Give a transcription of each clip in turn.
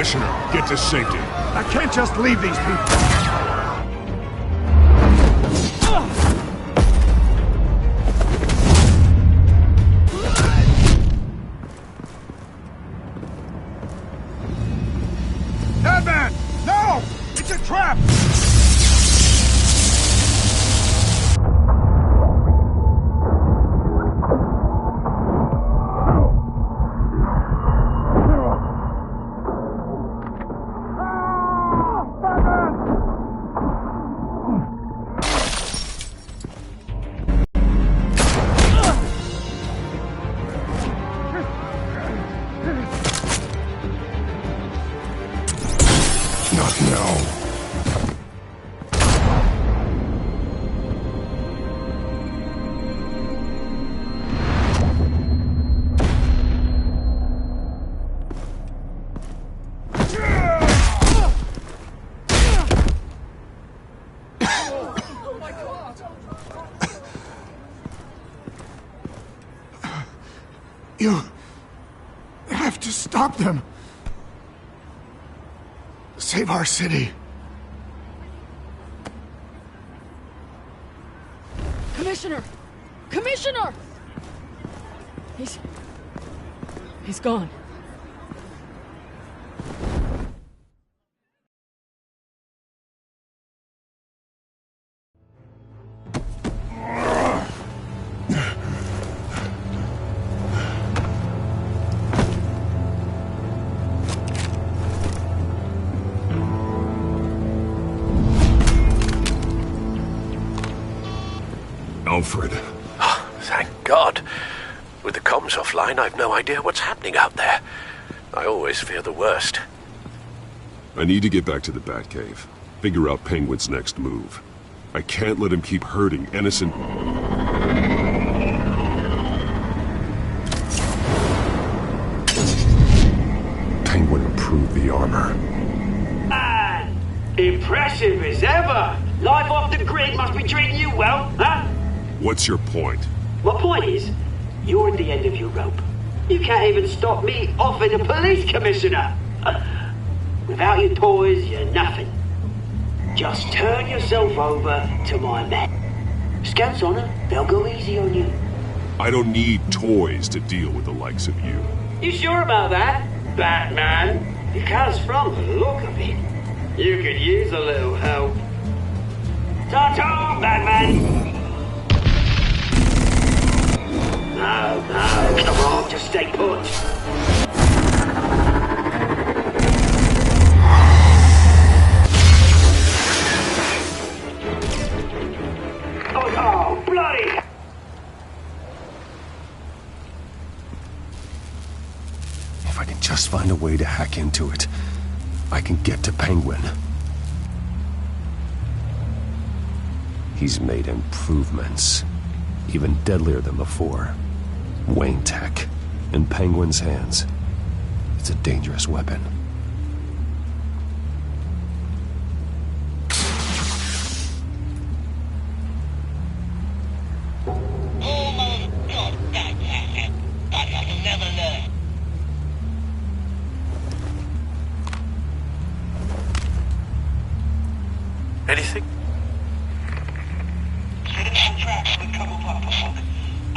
Commissioner, get to safety. I can't just leave these people. Madman! No! It's a trap! You have to stop them. Save our city. Commissioner! Commissioner! He's gone. Alfred. Oh, thank God. With the comms offline, I've no idea what's happening out there. I always fear the worst. I need to get back to the Batcave. Figure out Penguin's next move. I can't let him keep hurting innocent... Penguin improved the armor. Man! Impressive as ever! Life off the grid must be treating you well, huh? What's your point? My point is, you're at the end of your rope. You can't even stop me offing a police commissioner. Without your toys, you're nothing. Just turn yourself over to my men. Scouts honor, they'll go easy on you. I don't need toys to deal with the likes of you. You sure about that, Batman? Because from the look of it, you could use a little help. Ta-ta, Batman! No, come on, just stay put. Oh, bloody! If I can just find a way to hack into it, I can get to Penguin. He's made improvements, even deadlier than before. Wayne Tech, in Penguin's hands. It's a dangerous weapon. Anything?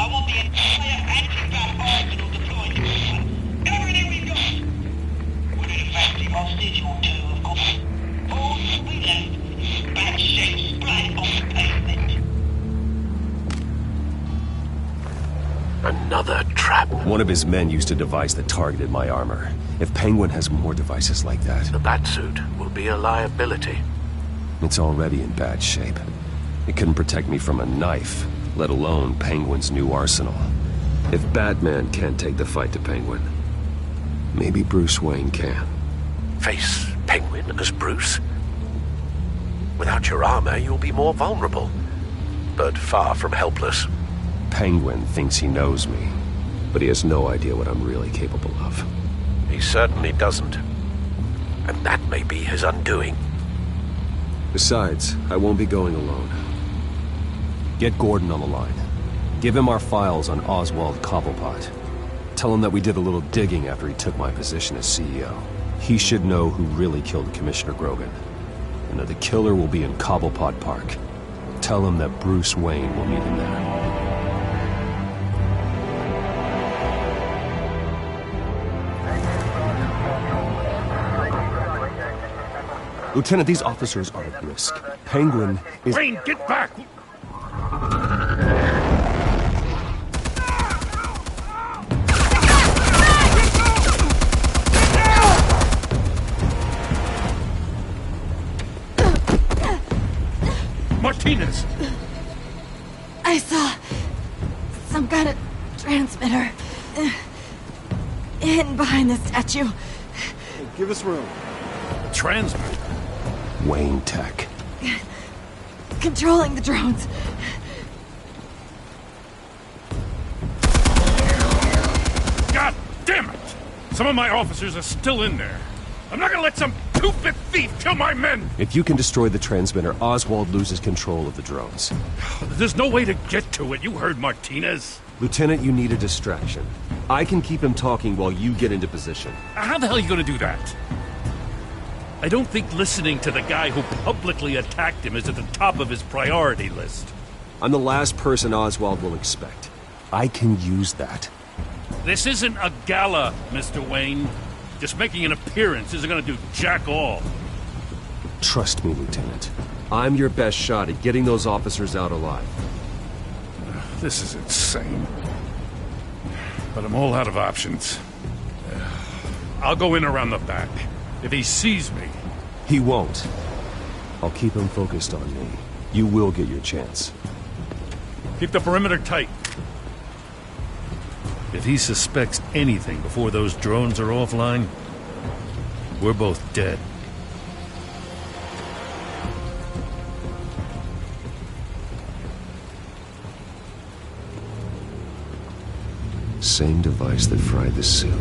I want the entire anti-bat arsenal deployed to this one. Everything we've got! We're in a factory hostage or two, of course. All that we left is bat-shaped splat on the pavement. Another trap. One of his men used a device that targeted my armor. If Penguin has more devices like that... The Batsuit will be a liability. It's already in bad shape. It couldn't protect me from a knife, let alone Penguin's new arsenal. If Batman can't take the fight to Penguin, maybe Bruce Wayne can. Face Penguin as Bruce? Without your armor, you'll be more vulnerable, but far from helpless. Penguin thinks he knows me, but he has no idea what I'm really capable of. He certainly doesn't. And that may be his undoing. Besides, I won't be going alone. Get Gordon on the line. Give him our files on Oswald Cobblepot. Tell him that we did a little digging after he took my position as CEO. He should know who really killed Commissioner Grogan, and that the killer will be in Cobblepot Park. Tell him that Bruce Wayne will meet him there. Lieutenant, these officers are at risk. Penguin is... Wayne, get back! Martinez! I saw some kind of transmitter hidden behind the statue. Give us room. Transmitter? Wayne Tech. Controlling the drones. God damn it! Some of my officers are still in there. I'm not gonna let some two-bit thief kill my men! If you can destroy the transmitter, Oswald loses control of the drones. There's no way to get to it. You heard Martinez. Lieutenant, you need a distraction. I can keep him talking while you get into position. How the hell are you gonna do that? I don't think listening to the guy who publicly attacked him is at the top of his priority list. I'm the last person Oswald will expect. I can use that. This isn't a gala, Mr. Wayne. Just making an appearance isn't gonna do jack all. Trust me, Lieutenant. I'm your best shot at getting those officers out alive. This is insane. But I'm all out of options. I'll go in around the back. If he sees me... He won't. I'll keep him focused on me. You will get your chance. Keep the perimeter tight. If he suspects anything before those drones are offline, we're both dead. Same device that fried the suit.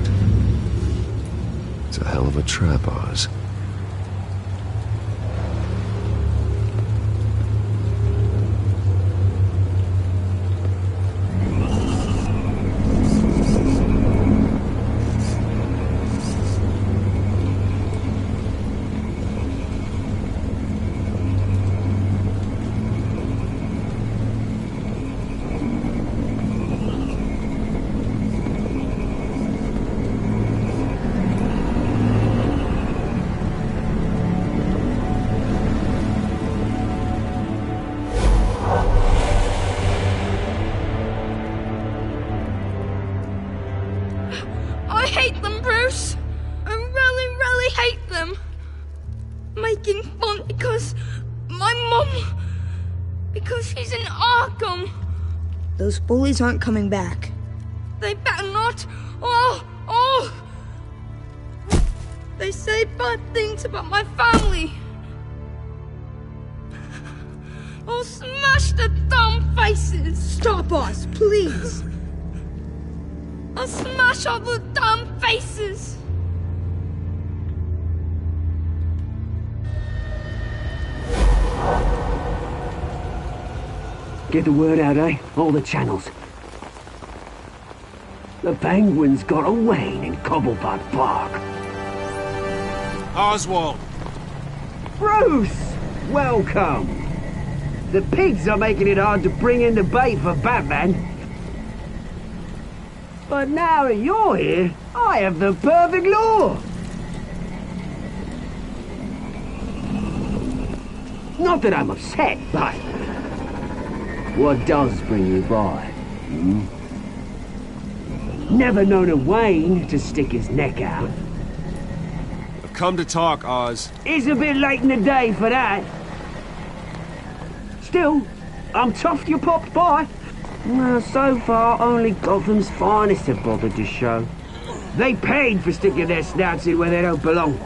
It's a hell of a trap, Oz. Making fun because my mum... because she's in Arkham. Those bullies aren't coming back. They better not. They say bad things about my family. I'll smash the dumb faces. Stop us, please. I'll smash all the dumb faces. Get the word out, eh? All the channels. The Penguin's got a Wayne in Cobblepot Park. Oswald! Bruce! Welcome! The pigs are making it hard to bring in the bait for Batman. But now that you're here, I have the perfect lure! Not that I'm upset, but... what does bring you by? Never known a Wayne to stick his neck out. I've come to talk, Oz. It's a bit late in the day for that. Still, I'm chuffed you popped by. Well, so far, only Gotham's finest have bothered to show. They paid for sticking their snouts in where they don't belong.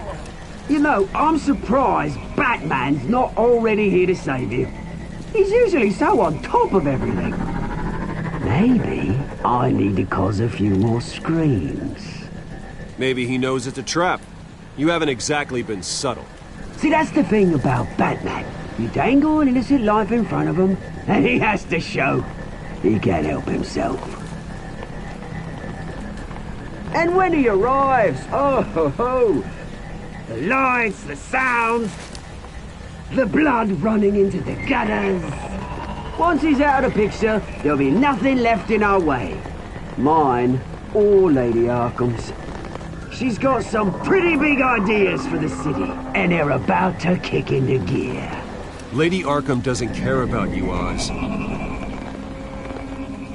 You know, I'm surprised Batman's not already here to save you. He's usually so on top of everything. Maybe I need to cause a few more screams. Maybe he knows it's a trap. You haven't exactly been subtle. See, that's the thing about Batman. You dangle an innocent life in front of him, and he has to show he can't help himself. And when he arrives, oh ho ho, The lights, the sounds, the blood running into the gutters. Once he's out of the picture, there'll be nothing left in our way. Mine or Lady Arkham's. She's got some pretty big ideas for the city, and they're about to kick into gear. Lady Arkham doesn't care about you, Oz.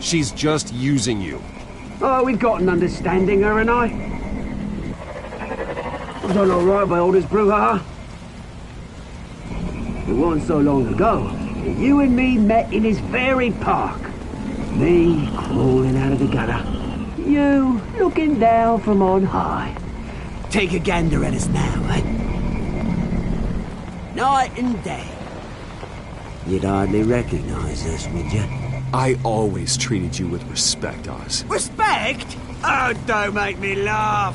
She's just using you. Oh, we've got an understanding, her and I. I've done all right by all this brouhaha. It wasn't so long ago that you and me met in this very park. Me crawling out of the gutter. You looking down from on high. Take a gander at us now, eh? Night and day. You'd hardly recognize us, would you? I always treated you with respect, Oz. Respect? Oh, don't make me laugh.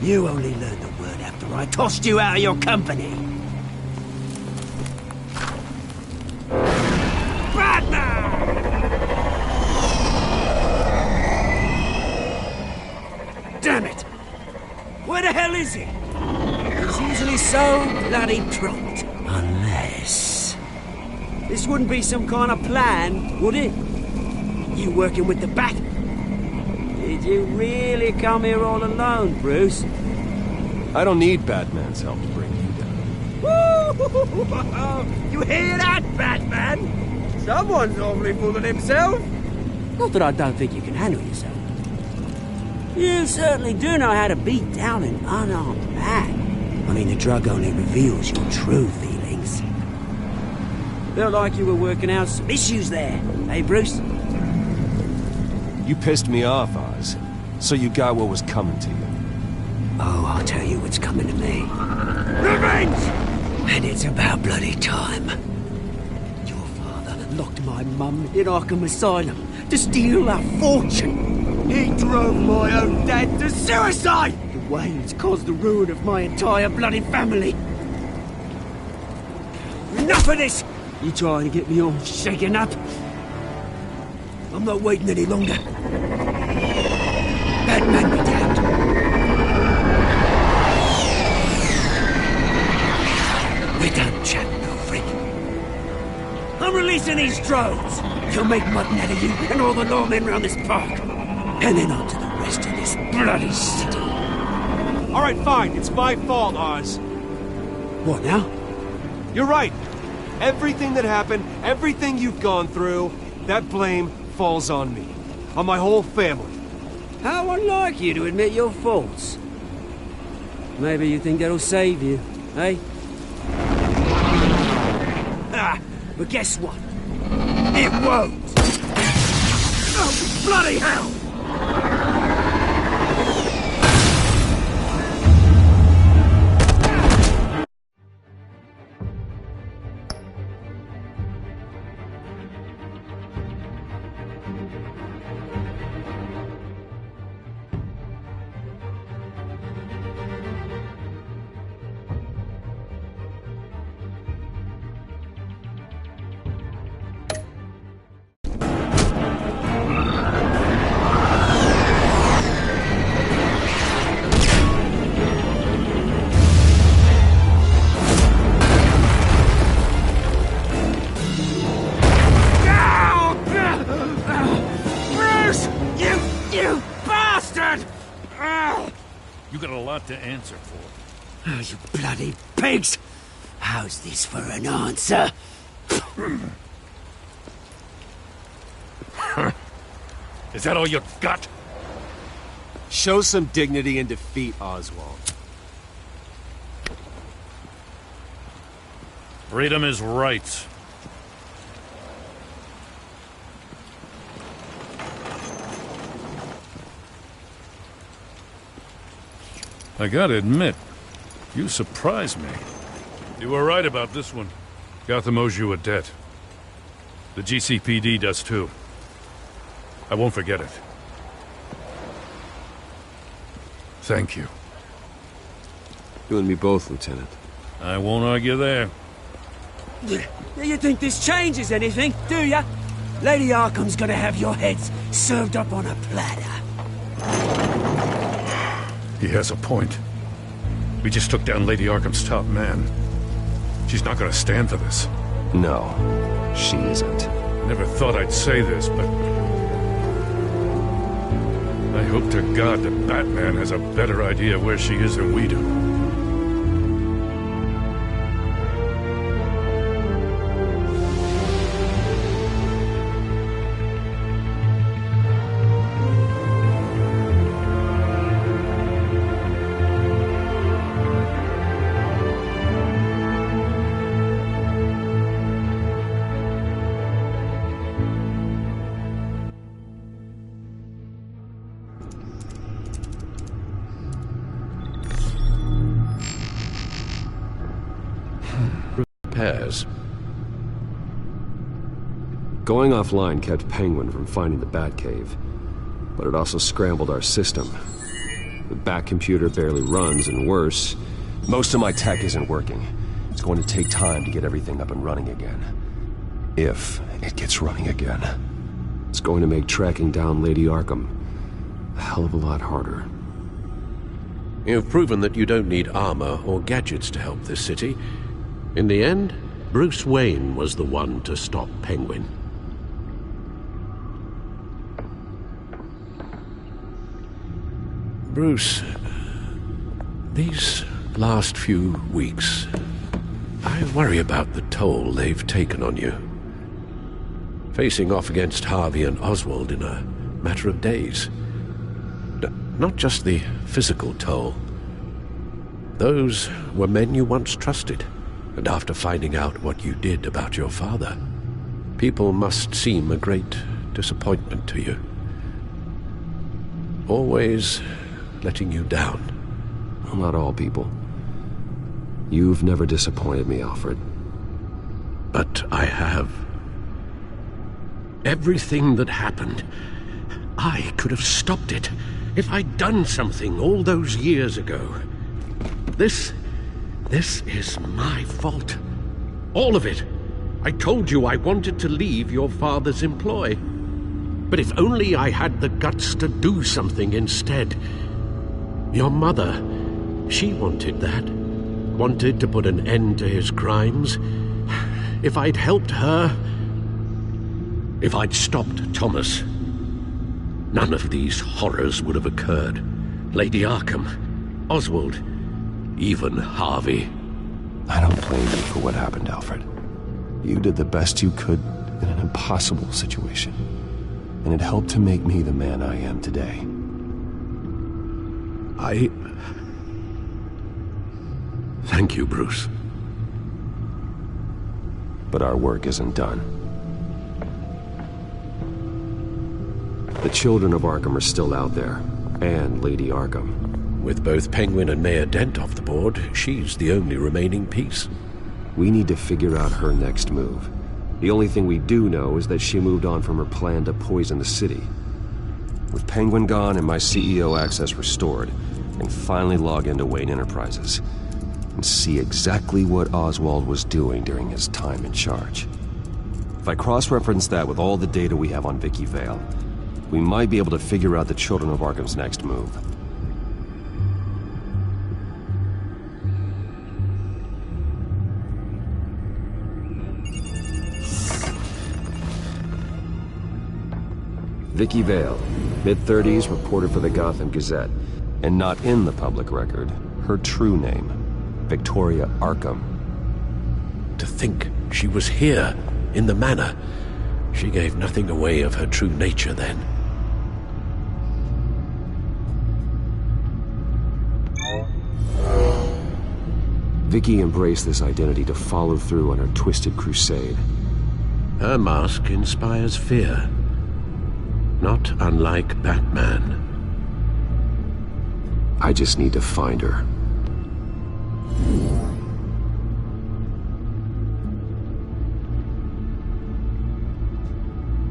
You only learned the word after I tossed you out of your company. Batman! Damn it! Where the hell is he? He's usually so bloody prompt. Unless... This wouldn't be some kind of plan, would it? You working with the Bat? Did you really come here all alone, Bruce? I don't need Batman's help to bring you down. Woo! You hear that, Batman? Someone's awfully full of himself. Not that I don't think you can handle yourself. You certainly do know how to beat down an unarmed man. I mean, the drug only reveals your true feelings. Felt like you were working out some issues there, eh, Bruce? You pissed me off, Oz, so you got what was coming to you. Oh, I'll tell you what's coming to me. Revenge! And it's about bloody time. Your father locked my mum in Arkham Asylum to steal our fortune. He drove my own dad to suicide! The Waynes caused the ruin of my entire bloody family. Enough of this! You trying to get me all shaken up? I'm not waiting any longer. Batman be damned. We're done chatting, old freak. I'm releasing these drones. You'll make mutton out of you and all the lawmen around this park. And then on to the rest of this bloody city. All right, fine. It's my fault, Oz. What now? You're right. Everything that happened, everything you've gone through, that blame falls on me. On my whole family. How unlike you to admit your faults. Maybe you think that'll save you, eh? Ah, but guess what? It won't! Oh, bloody hell! To answer for. Oh, you bloody pigs! How's this for an answer? Is that all you got? Show some dignity and defeat, Oswald. Freedom is right. I gotta admit, you surprised me. You were right about this one. Gotham owes you a debt. The GCPD does too. I won't forget it. Thank you. You and me both, Lieutenant. I won't argue there. You think this changes anything, do ya? Lady Arkham's gonna have your heads served up on a platter. He has a point. We just took down Lady Arkham's top man. She's not gonna stand for this. No, she isn't. Never thought I'd say this, but I hope to God that Batman has a better idea where she is than we do. Repairs. Going offline kept Penguin from finding the Batcave, but it also scrambled our system. The Bat computer barely runs, and worse, most of my tech isn't working. It's going to take time to get everything up and running again. If it gets running again. It's going to make tracking down Lady Arkham a hell of a lot harder. You've proven that you don't need armor or gadgets to help this city. In the end, Bruce Wayne was the one to stop Penguin. Bruce, these last few weeks, I worry about the toll they've taken on you. Facing off against Harvey and Oswald in a matter of days. Not just the physical toll. Those were men you once trusted. And after finding out what you did about your father, people must seem a great disappointment to you. Always letting you down. Well, not all people. You've never disappointed me, Alfred. But I have. Everything that happened, I could have stopped it if I'd done something all those years ago. This is my fault. All of it. I told you I wanted to leave your father's employ. But if only I had the guts to do something instead. Your mother, she wanted that. Wanted to put an end to his crimes. If I'd helped her, if I'd stopped Thomas, none of these horrors would have occurred. Lady Arkham, Oswald, even Harvey. I don't blame you for what happened, Alfred. You did the best you could in an impossible situation. And it helped to make me the man I am today. Thank you, Bruce. But our work isn't done. The children of Arkham are still out there, and Lady Arkham. With both Penguin and Mayor Dent off the board, she's the only remaining piece. We need to figure out her next move. The only thing we do know is that she moved on from her plan to poison the city. With Penguin gone and my CEO access restored, I can finally log into Wayne Enterprises and see exactly what Oswald was doing during his time in charge. If I cross-reference that with all the data we have on Vicky Vale, we might be able to figure out the Children of Arkham's next move. Vicky Vale, mid-30s, reporter for the Gotham Gazette, and not in the public record, her true name, Victoria Arkham. To think she was here, in the manor. She gave nothing away of her true nature then. Vicky embraced this identity to follow through on her twisted crusade. Her mask inspires fear. Not unlike Batman. I just need to find her.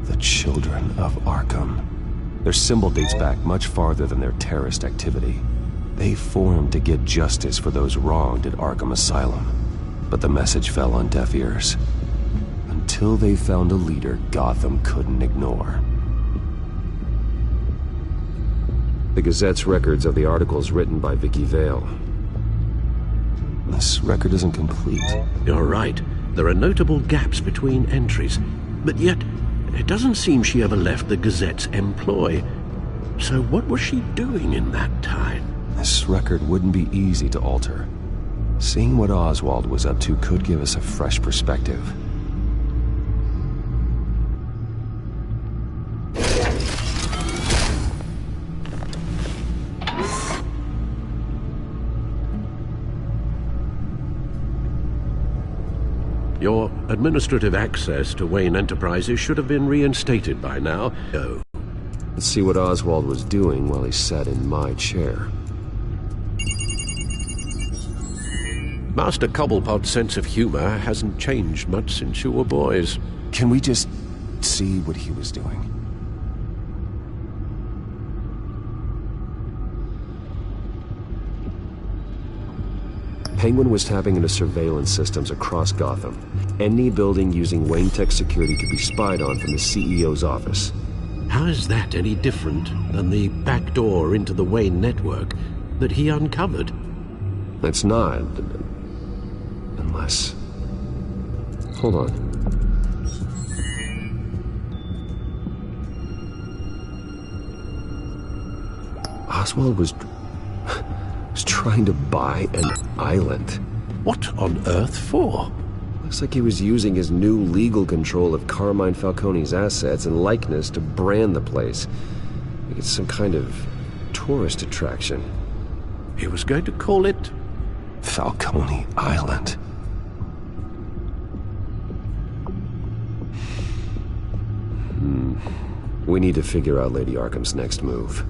The Children of Arkham. Their symbol dates back much farther than their terrorist activity. They formed to get justice for those wronged at Arkham Asylum. But the message fell on deaf ears. Until they found a leader Gotham couldn't ignore. The Gazette's records of the articles written by Vicky Vale. This record isn't complete. You're right. There are notable gaps between entries. But yet, it doesn't seem she ever left the Gazette's employ. So what was she doing in that time? This record wouldn't be easy to alter. Seeing what Oswald was up to could give us a fresh perspective. Your administrative access to Wayne Enterprises should have been reinstated by now. Oh. Let's see what Oswald was doing while he sat in my chair. Master Cobblepot's sense of humor hasn't changed much since you were boys. Can we just see what he was doing? Penguin was tapping into surveillance systems across Gotham. Any building using Wayne Tech security could be spied on from the CEO's office. How is that any different than the back door into the Wayne network that he uncovered? It's not. Unless... Hold on. Oswald was trying to buy an island. What on earth for? Looks like he was using his new legal control of Carmine Falcone's assets and likeness to brand the place. Like it's some kind of tourist attraction. He was going to call it... Falcone Island. We need to figure out Lady Arkham's next move.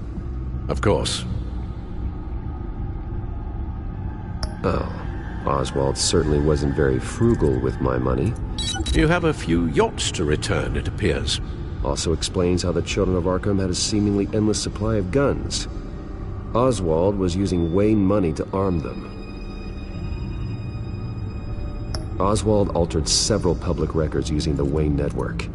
Of course. Oh. Oswald certainly wasn't very frugal with my money. You have a few yachts to return, it appears. Also explains how the children of Arkham had a seemingly endless supply of guns. Oswald was using Wayne money to arm them. Oswald altered several public records using the Wayne network.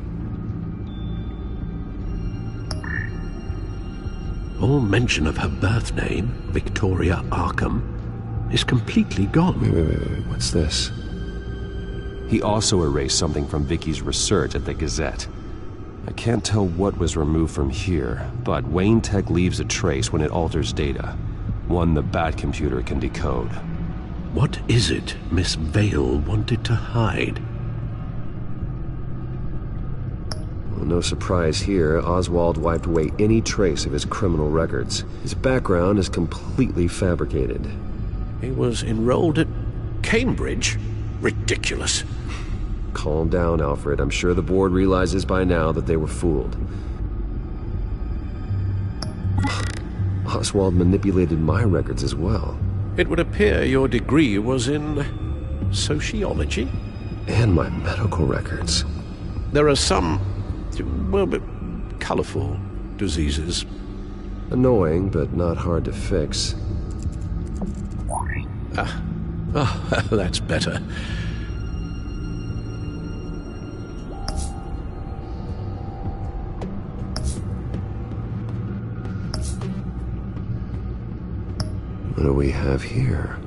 All mention of her birth name, Victoria Arkham, is completely gone. Wait, what's this? He also erased something from Vicky's research at the Gazette. I can't tell what was removed from here, but Wayne Tech leaves a trace when it alters data. One the Bat computer can decode. What is it Miss Vale wanted to hide? Well, no surprise here, Oswald wiped away any trace of his criminal records. His background is completely fabricated. He was enrolled at Cambridge? Ridiculous. Calm down, Alfred. I'm sure the board realizes by now that they were fooled. Oswald manipulated my records as well. It would appear your degree was in... sociology? And my medical records. There are some... well, but colorful diseases. Annoying, but not hard to fix. Oh, that's better. What do we have here?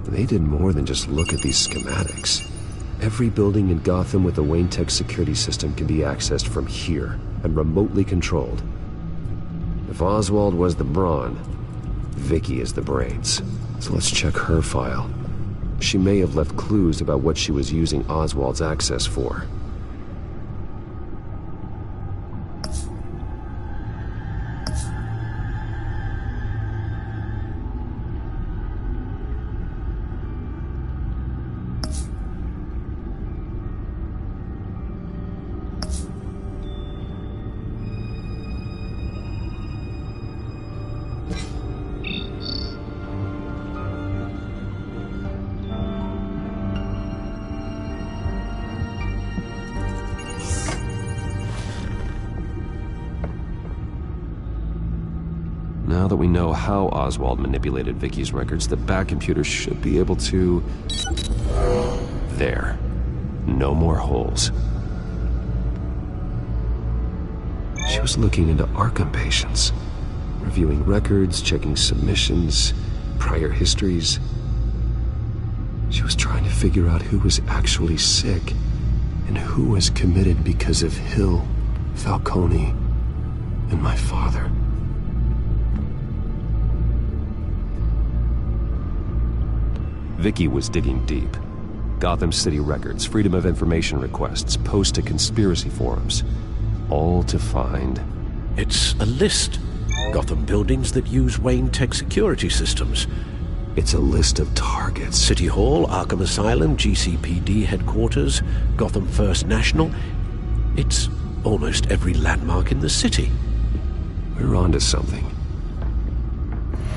They did more than just look at these schematics. Every building in Gotham with the Wayne Tech security system can be accessed from here and remotely controlled. If Oswald was the brawn, Vicky is the brains. So let's check her file. She may have left clues about what she was using Oswald's access for. Now that we know how Oswald manipulated Vicky's records, the Bat computer should be able to... There. No more holes. She was looking into Arkham patients, reviewing records, checking submissions, prior histories. She was trying to figure out who was actually sick and who was committed because of Hill, Falcone, and my father. Vicky was digging deep. Gotham City records, Freedom of Information requests, posts to conspiracy forums. All to find... It's a list. Gotham buildings that use Wayne Tech security systems. It's a list of targets. City Hall, Arkham Asylum, GCPD headquarters, Gotham First National. It's almost every landmark in the city. We're onto something.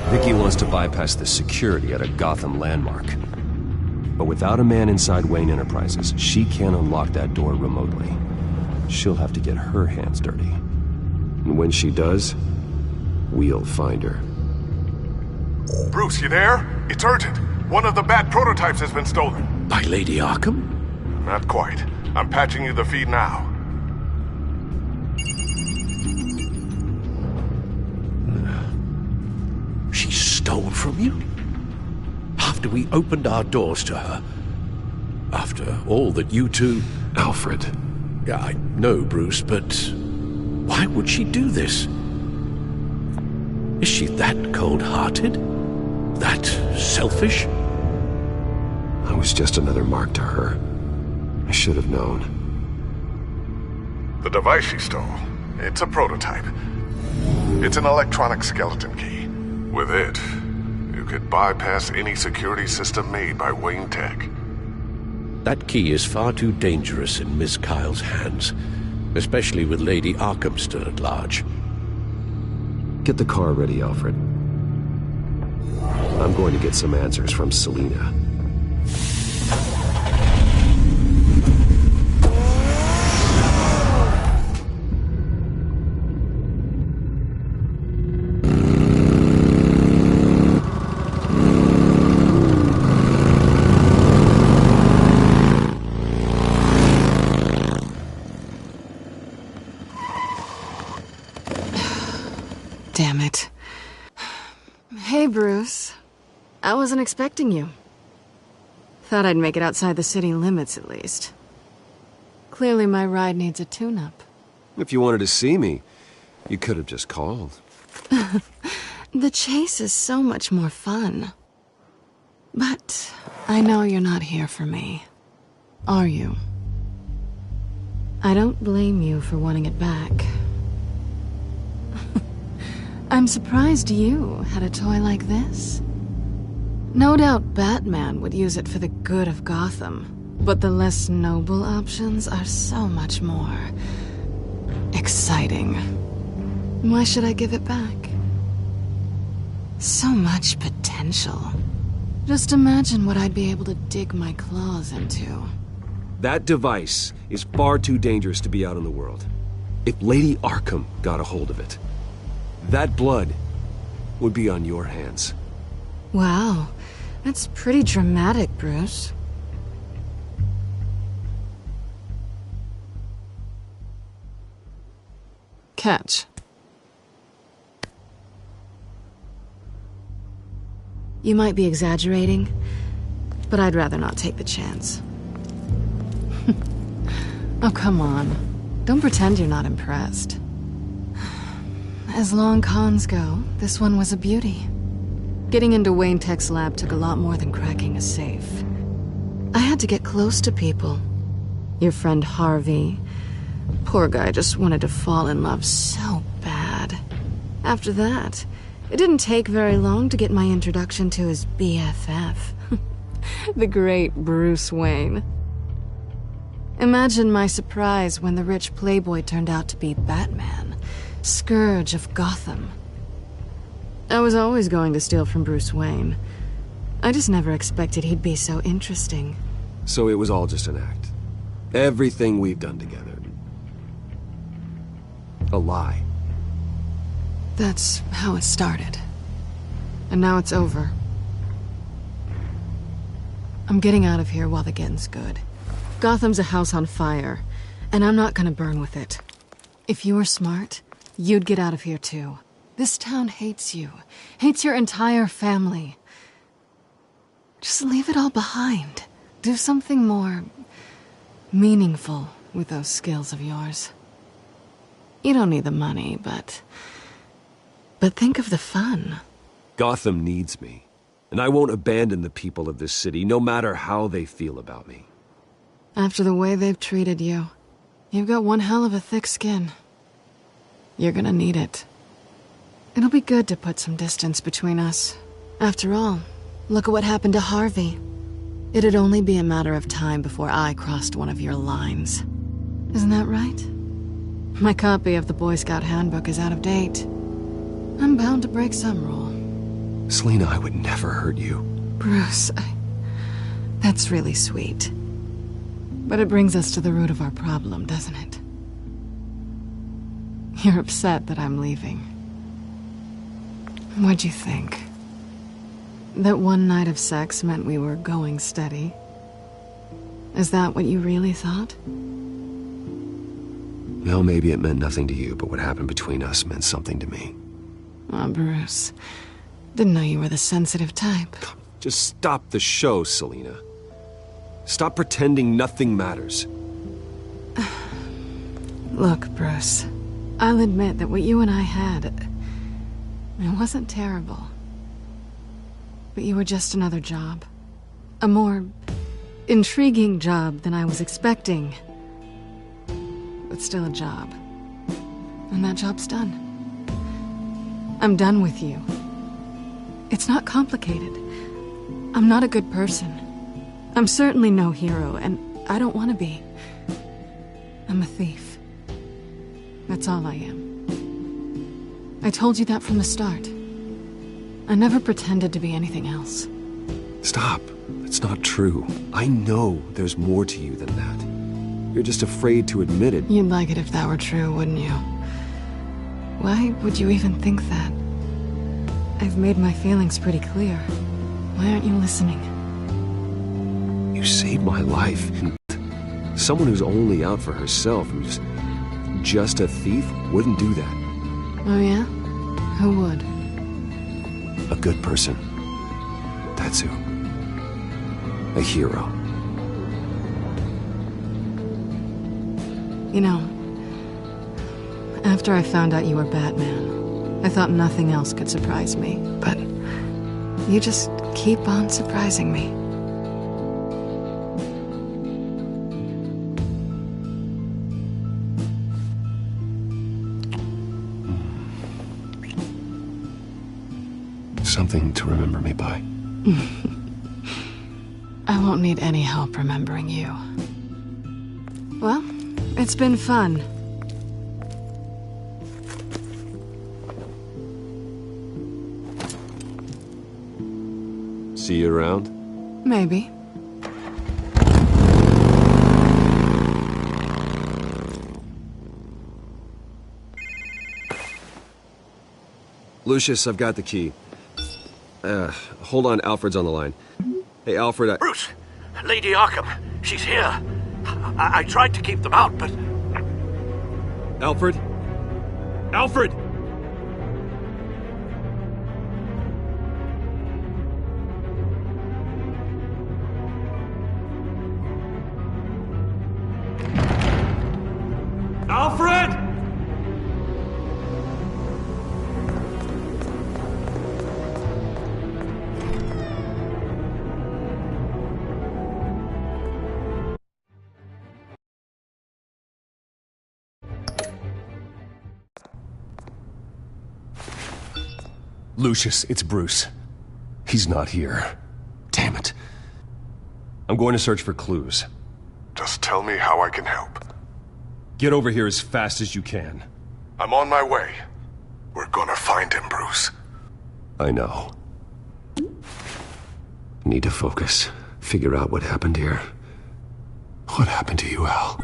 Vicky wants to bypass the security at a Gotham landmark. But without a man inside Wayne Enterprises, she can't unlock that door remotely. She'll have to get her hands dirty. And when she does, we'll find her. Bruce, you there? It's urgent. One of the Bat prototypes has been stolen. By Lady Arkham? Not quite. I'm patching you the feed now. She stole from you? After we opened our doors to her? After all that you two... Alfred. Yeah, I know, Bruce, but... why would she do this? Is she that cold-hearted? That selfish? I was just another mark to her. I should have known. The device she stole, it's a prototype. It's an electronic skeleton key. With it, you could bypass any security system made by Wayne Tech. That key is far too dangerous in Miss Kyle's hands, especially with Lady Arkham still at large. Get the car ready, Alfred. I'm going to get some answers from Selina. Damn it. Hey, Bruce. I wasn't expecting you. Thought I'd make it outside the city limits, at least. Clearly my ride needs a tune-up. If you wanted to see me, you could have just called. The chase is so much more fun. But I know you're not here for me. Are you? I don't blame you for wanting it back. I'm surprised you had a toy like this. No doubt Batman would use it for the good of Gotham, but the less noble options are so much more exciting. Why should I give it back? So much potential. Just imagine what I'd be able to dig my claws into. That device is far too dangerous to be out in the world. If Lady Arkham got a hold of it, that blood would be on your hands. Wow, that's pretty dramatic, Bruce. Catch. You might be exaggerating, but I'd rather not take the chance. Oh, come on. Don't pretend you're not impressed. As long cons go, this one was a beauty. Getting into Wayne Tech's lab took a lot more than cracking a safe. I had to get close to people. Your friend Harvey. Poor guy just wanted to fall in love so bad. After that, it didn't take very long to get my introduction to his BFF. The great Bruce Wayne. Imagine my surprise when the rich playboy turned out to be Batman, Scourge of Gotham. I was always going to steal from Bruce Wayne. I just never expected he'd be so interesting. So it was all just an act. Everything we've done together. A lie. That's how it started. And now it's over. I'm getting out of here while the getting's good. Gotham's a house on fire, and I'm not gonna burn with it. If you were smart, you'd get out of here too. This town hates you. Hates your entire family. Just leave it all behind. Do something more meaningful with those skills of yours. You don't need the money, but think of the fun. Gotham needs me, and I won't abandon the people of this city, no matter how they feel about me. After the way they've treated you, you've got one hell of a thick skin. You're gonna need it. It'll be good to put some distance between us. After all, look at what happened to Harvey. It'd only be a matter of time before I crossed one of your lines. Isn't that right? My copy of the Boy Scout Handbook is out of date. I'm bound to break some rule. Selina, I would never hurt you. Bruce, that's really sweet. But it brings us to the root of our problem, doesn't it? You're upset that I'm leaving. What'd you think? That one night of sex meant we were going steady? Is that what you really thought? Well, maybe it meant nothing to you, but what happened between us meant something to me. Oh, Bruce. Didn't know you were the sensitive type. Just stop the show, Selina. Stop pretending nothing matters. Look, Bruce. I'll admit that what you and I had, it wasn't terrible. But you were just another job. A more intriguing job than I was expecting. But still a job. And that job's done. I'm done with you. It's not complicated. I'm not a good person. I'm certainly no hero, and I don't want to be. I'm a thief. That's all I am. I told you that from the start. I never pretended to be anything else. Stop. It's not true. I know there's more to you than that. You're just afraid to admit it. You'd like it if that were true, wouldn't you? Why would you even think that? I've made my feelings pretty clear. Why aren't you listening? You saved my life. Someone who's only out for herself, who's just a thief, wouldn't do that. Oh yeah? Who would? A good person. That's who. A hero. You know, after I found out you were Batman, I thought nothing else could surprise me, but you just keep on surprising me. Something to remember me by. I won't need any help remembering you. Well, it's been fun. See you around? Maybe. Lucius, I've got the key. Hold on, Alfred's on the line. Hey, Alfred, Bruce! Lady Arkham, she's here. I tried to keep them out, but... Alfred? Alfred! Alfred! Lucius, it's Bruce. He's not here. Damn it. I'm going to search for clues. Just tell me how I can help. Get over here as fast as you can. I'm on my way. We're gonna find him, Bruce. I know. Need to focus. Figure out what happened here. What happened to you, Al?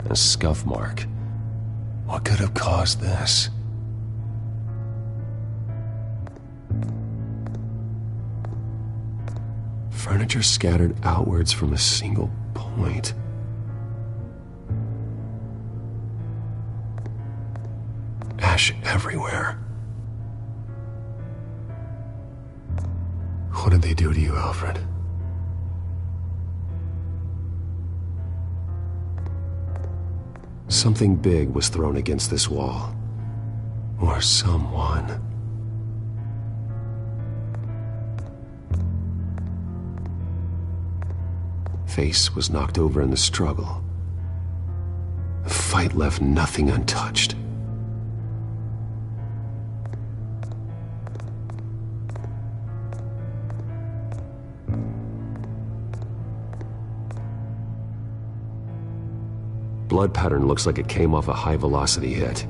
A scuff mark. What could have caused this? Furniture scattered outwards from a single point. ash everywhere. What did they do to you, Alfred? Something big was thrown against this wall. Or someone. Face was knocked over in the struggle. The fight left nothing untouched. Blood pattern looks like it came off a high-velocity hit.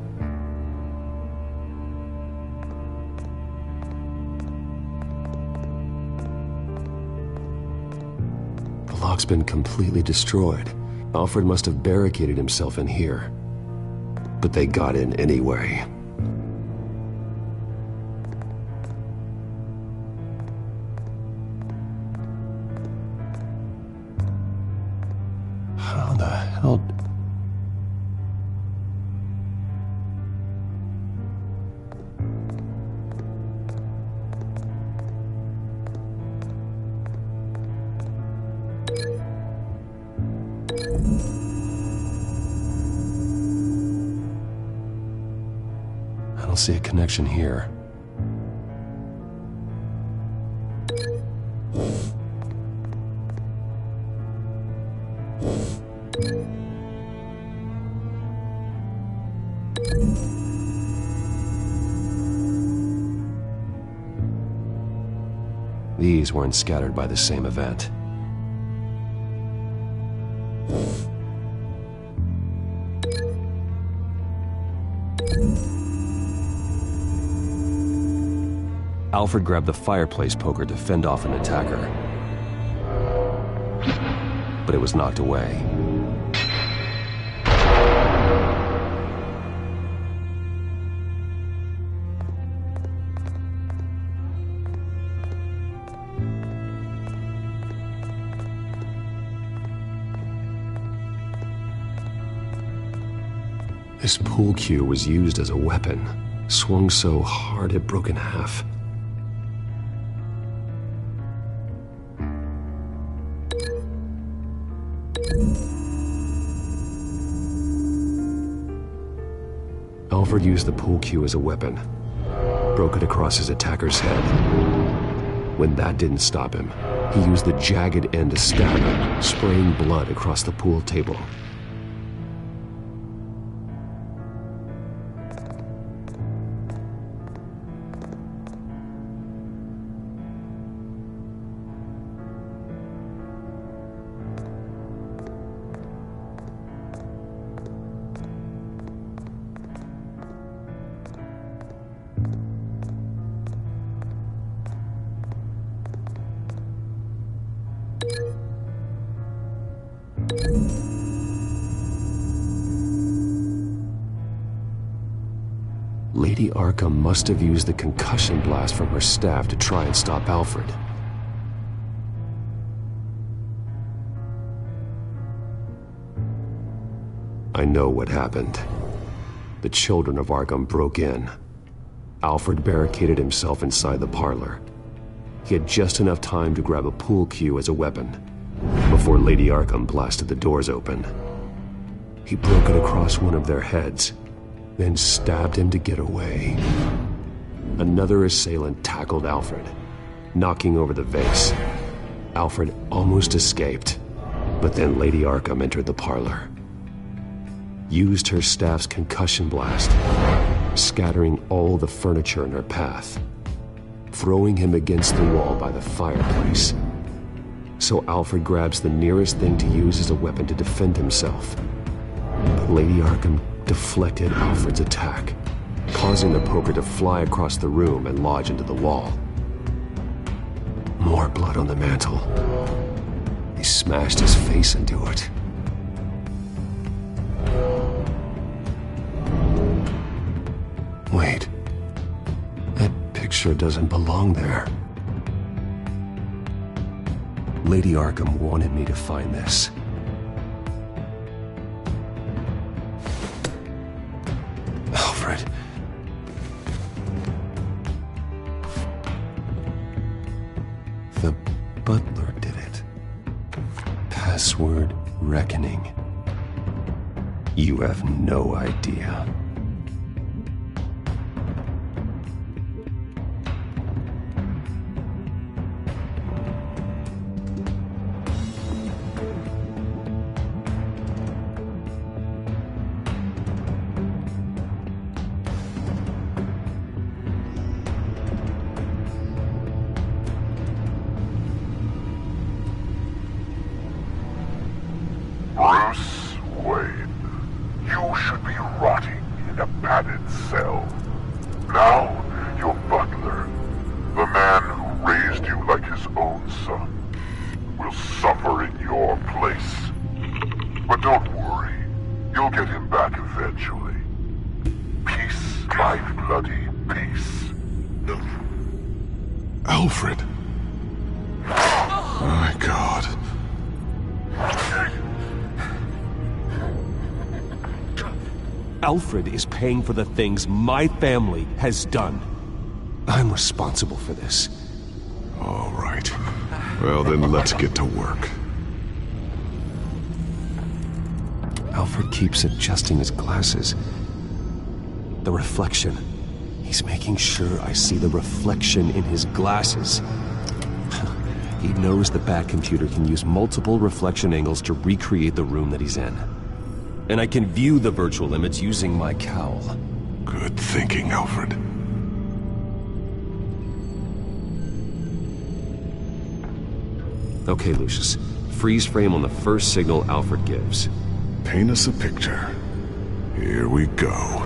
The lock's been completely destroyed. Alfred must have barricaded himself in here. But they got in anyway. How the hell... I don't see a connection here. These weren't scattered by the same event. Alfred grabbed the fireplace poker to fend off an attacker. But it was knocked away. This pool cue was used as a weapon, swung so hard it broke in half. Alfred used the pool cue as a weapon, broke it across his attacker's head. When that didn't stop him, he used the jagged end to stab him, spraying blood across the pool table. Lady Arkham must have used the concussion blast from her staff to try and stop Alfred. I know what happened. The children of Arkham broke in. Alfred barricaded himself inside the parlor. He had just enough time to grab a pool cue as a weapon before Lady Arkham blasted the doors open. He broke it across one of their heads, then stabbed him to get away. Another assailant tackled Alfred, knocking over the vase. Alfred almost escaped, but then Lady Arkham entered the parlor. Used her staff's concussion blast, scattering all the furniture in her path, throwing him against the wall by the fireplace. So Alfred grabs the nearest thing to use as a weapon to defend himself. But Lady Arkham deflected Alfred's attack, causing the poker to fly across the room and lodge into the wall. More blood on the mantel. He smashed his face into it. Wait. That picture doesn't belong there. Lady Arkham wanted me to find this. Alfred, reckoning. You have no idea. Bruce Wayne, you should be rotting in a padded cell. Now, your butler, the man who raised you like his own son, will suffer in your place. But don't worry, you'll get him back eventually. Peace, my bloody peace. Alfred. My God. Alfred is paying for the things my family has done. I'm responsible for this. All right. Well, then let's get to work. Alfred keeps adjusting his glasses. The reflection. He's making sure I see the reflection in his glasses. He knows the Batcomputer can use multiple reflection angles to recreate the room that he's in. And I can view the virtual image using my cowl. Good thinking, Alfred. Okay, Lucius. Freeze frame on the first signal Alfred gives. Paint us a picture. Here we go.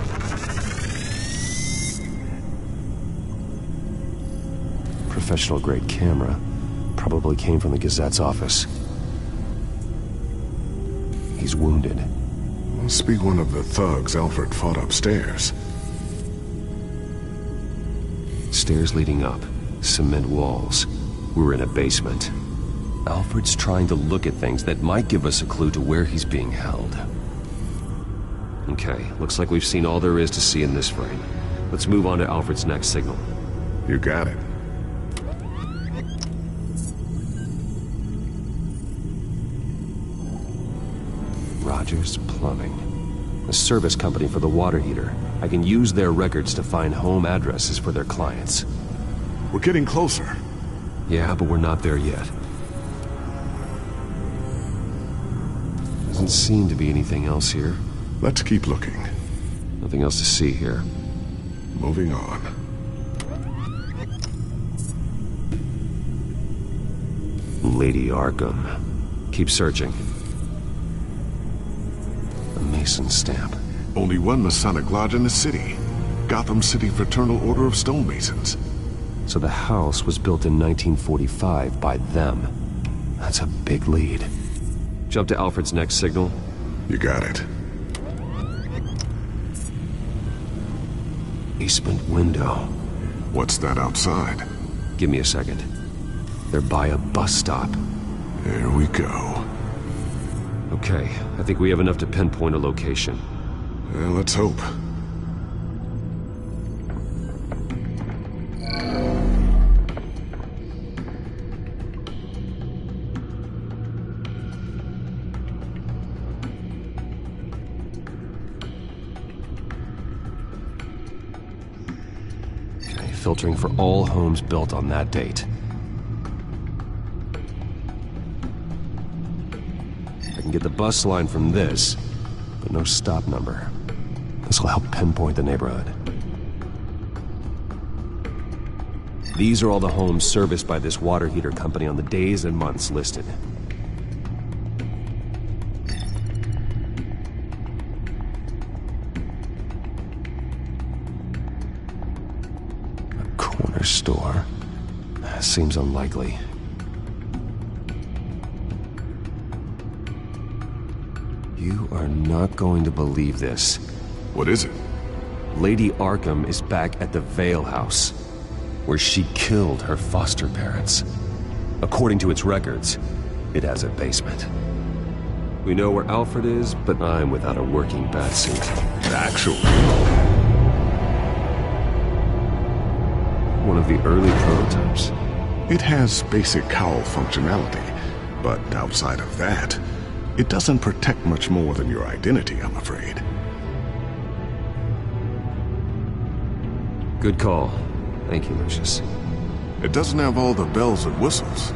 Professional-grade camera. Probably came from the Gazette's office. He's wounded. Must be one of the thugs Alfred fought upstairs. Stairs leading up. Cement walls. We're in a basement. Alfred's trying to look at things that might give us a clue to where he's being held. Okay, looks like we've seen all there is to see in this frame. Let's move on to Alfred's next signal. You got it. Rogers Plumbing. A service company for the water heater. I can use their records to find home addresses for their clients. We're getting closer. Yeah, but we're not there yet. Doesn't seem to be anything else here. Let's keep looking. Nothing else to see here. Moving on. Lady Arkham. Keep searching. A Mason stamp. Only one Masonic lodge in the city. Gotham City Fraternal Order of Stonemasons. So the house was built in 1945 by them. That's a big lead. Jump to Alfred's next signal. You got it. Basement window. What's that outside? Give me a second. They're by a bus stop. There we go. Okay, I think we have enough to pinpoint a location. Well, let's hope. Okay, filtering for all homes built on that date. I can get the bus line from this, but no stop number. This will help pinpoint the neighborhood. These are all the homes serviced by this water heater company on the days and months listed. A corner store. Seems unlikely. You are not going to believe this. What is it? Lady Arkham is back at the Vale House, where she killed her foster parents. According to its records, it has a basement. We know where Alfred is, but I'm without a working batsuit. Actually. One of the early prototypes. It has basic cowl functionality, but outside of that, It doesn't protect much more than your identity, I'm afraid. Good call. Thank you, Lucius. It doesn't have all the bells and whistles,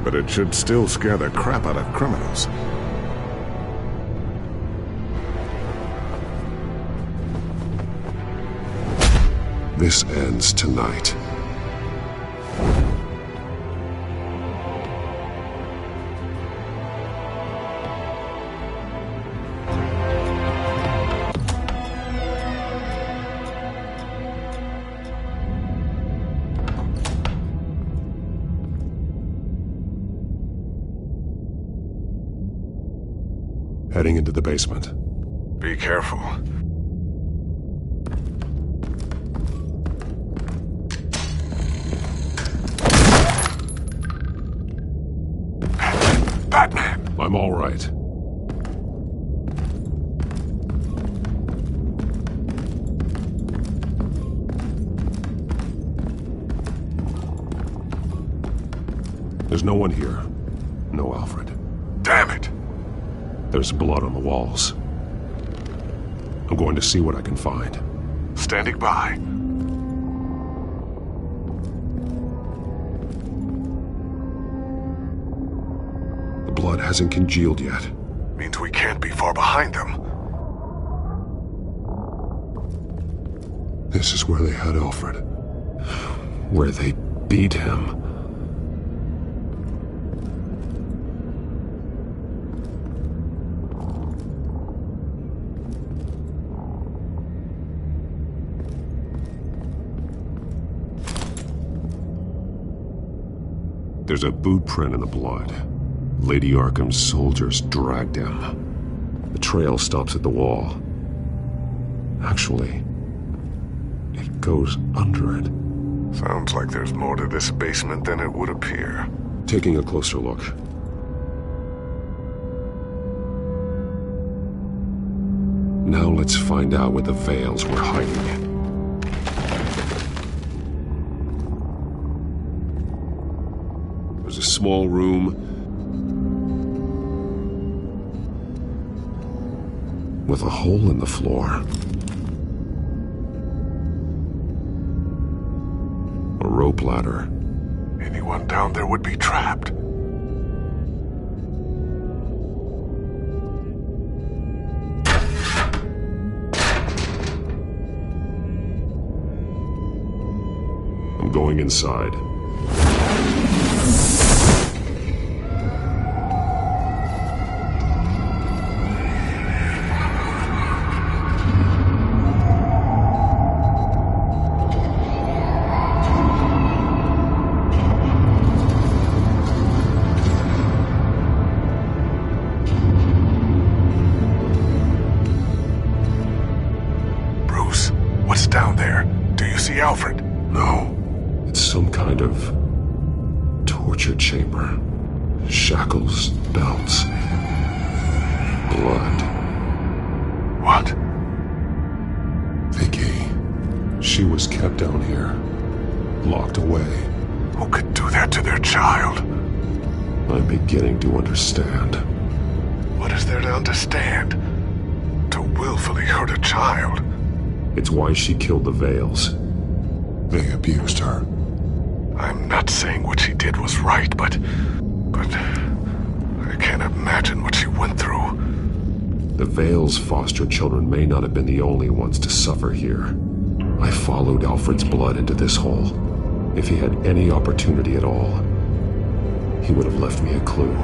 but it should still scare the crap out of criminals. This ends tonight. Heading into the basement. Be careful. Batman! I'm all right. There's no one here. No Alfred. Damn it! There's blood on the walls. I'm going to see what I can find. Standing by. The blood hasn't congealed yet. Means we can't be far behind them. This is where they had Alfred. Where they beat him. There's a boot print in the blood. Lady Arkham's soldiers dragged him. The trail stops at the wall. Actually, it goes under it. Sounds like there's more to this basement than it would appear. Taking a closer look. Now let's find out where the Veils were hiding. There's a small room with a hole in the floor. A rope ladder. Anyone down there would be trapped. I'm going inside. Alfred? No. It's some kind of torture chamber. Shackles, belts, blood. What? Vicky. She was kept down here. Locked away. Who could do that to their child? I'm beginning to understand. What is there to understand? To willfully hurt a child? It's why she killed the Veils. They abused her. I'm not saying what she did was right, but I can't imagine what she went through. The Veils' foster children may not have been the only ones to suffer here. I followed Alfred's blood into this hole. If he had any opportunity at all, he would have left me a clue.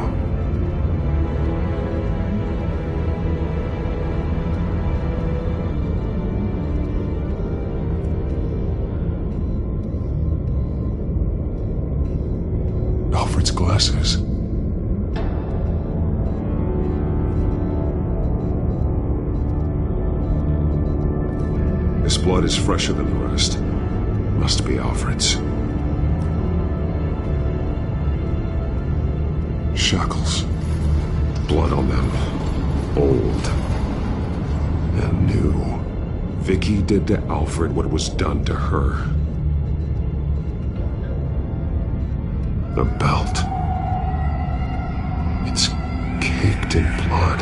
Alfred's glasses. This blood is fresher than the rest. Must be Alfred's. Shackles. Blood on them. Old. And new. Vicky did to Alfred what was done to her. The belt. It's caked in blood.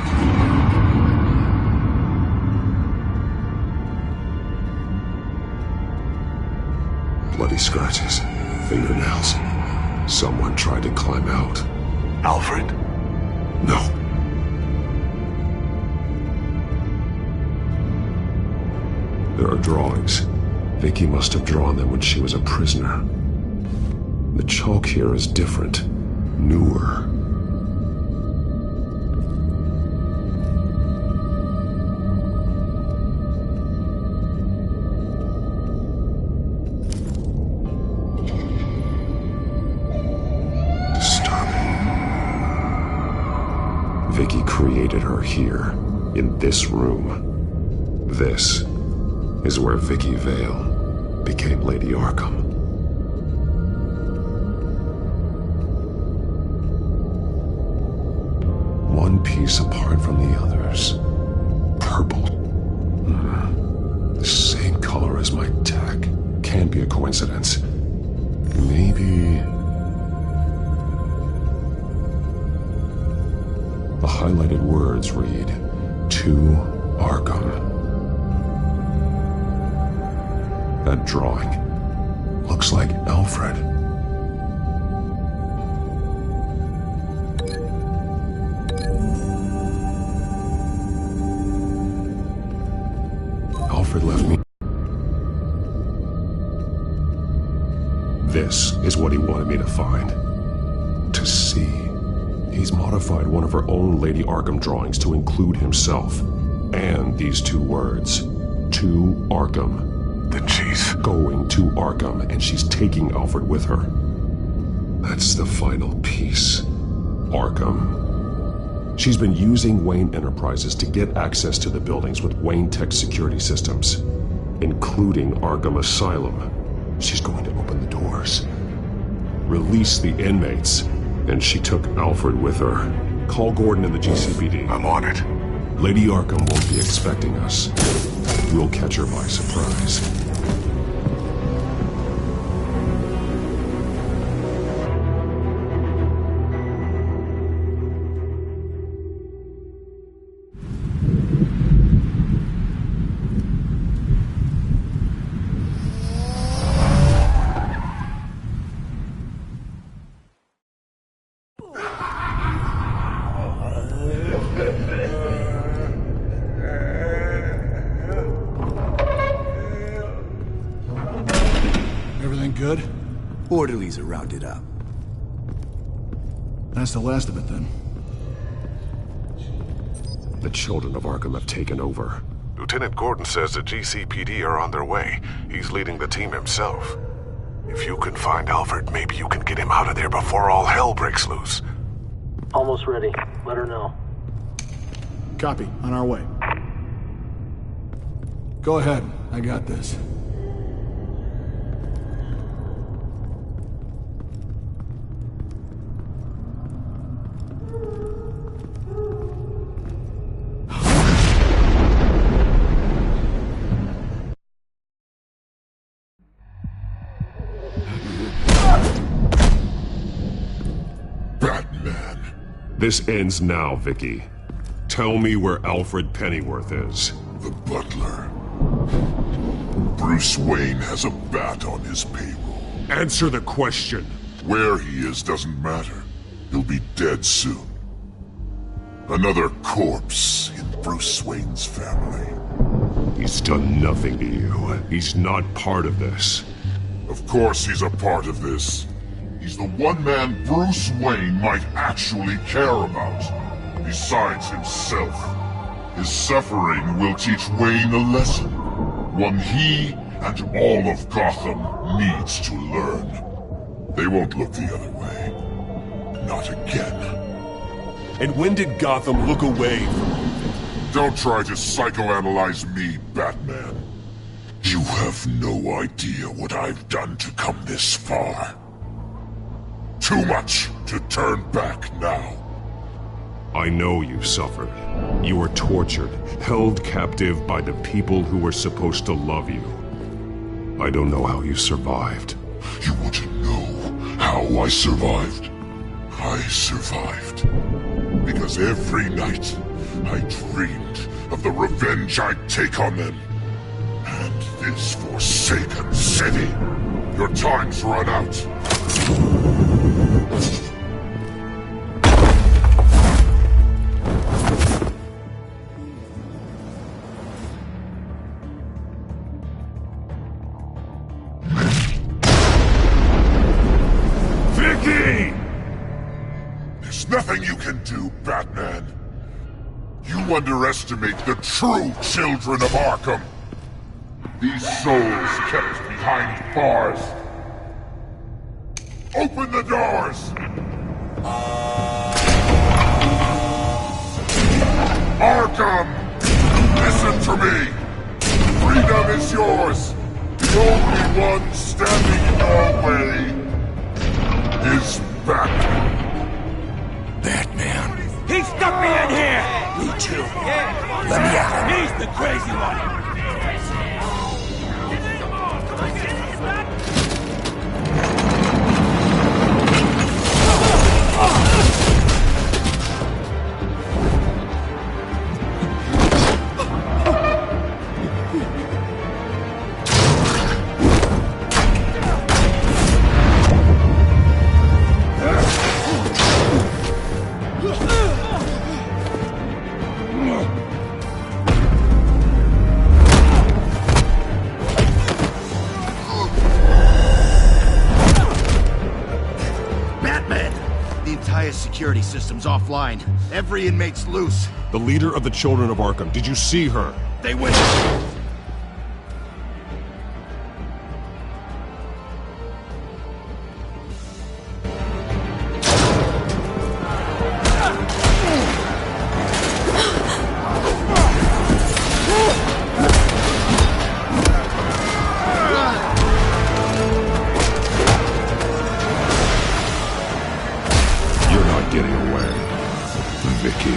Bloody scratches, fingernails. Someone tried to climb out. Alfred? No. There are drawings. Vicky must have drawn them when she was a prisoner. The chalk here is different, newer. Vicky created her here, in this room. This is where Vicky Vale became Lady Arkham. One piece apart from the others. Purple. The same color as my tech. Can't be a coincidence. Maybe... The highlighted words read, "To Arkham." That drawing looks like Alfred. Alfred left me. This is what he wanted me to find. To see. He's modified one of her own Lady Arkham drawings to include himself. And these two words. To Arkham. Then she's going to Arkham, and she's taking Alfred with her. That's the final piece. Arkham. She's been using Wayne Enterprises to get access to the buildings with Wayne Tech security systems, including Arkham Asylum. She's going to open the doors, release the inmates, and she took Alfred with her. Call Gordon in the GCPD. I'm on it. Lady Arkham won't be expecting us. We'll catch her by surprise. Good? Orderlies are rounded up. That's the last of it, then. The children of Arkham have taken over. Lieutenant Gordon says the GCPD are on their way. He's leading the team himself. If you can find Alfred, maybe you can get him out of there before all hell breaks loose. Almost ready. Let her know. Copy. On our way. Go ahead. I got this. This ends now, Vicky. Tell me where Alfred Pennyworth is. The butler. Bruce Wayne has a bat on his payroll. Answer the question. Where he is doesn't matter. He'll be dead soon. Another corpse in Bruce Wayne's family. He's done nothing to you. He's not part of this. Of course he's a part of this. He's the one man Bruce Wayne might actually care about, besides himself. His suffering will teach Wayne a lesson, one he and all of Gotham needs to learn. They won't look the other way. Not again. And when did Gotham look away from you? Don't try to psychoanalyze me, Batman. You have no idea what I've done to come this far. Too much to turn back now. I know you suffered. You were tortured, held captive by the people who were supposed to love you. I don't know how you survived. You want to know how I survived? I survived because every night I dreamed of the revenge I'd take on them. And this forsaken city. Your time's run out. Vicky! There's nothing you can do, Batman. You underestimate the true children of Arkham. These souls kept behind bars. Open the doors! Arkham! Listen to me! Freedom is yours! The only one standing in your way is Batman. Batman. He stuck me in here! Me too. Let me out. He's the crazy one! Security system's offline. Every inmate's loose. The leader of the Children of Arkham, did you see her? They went... Vicky.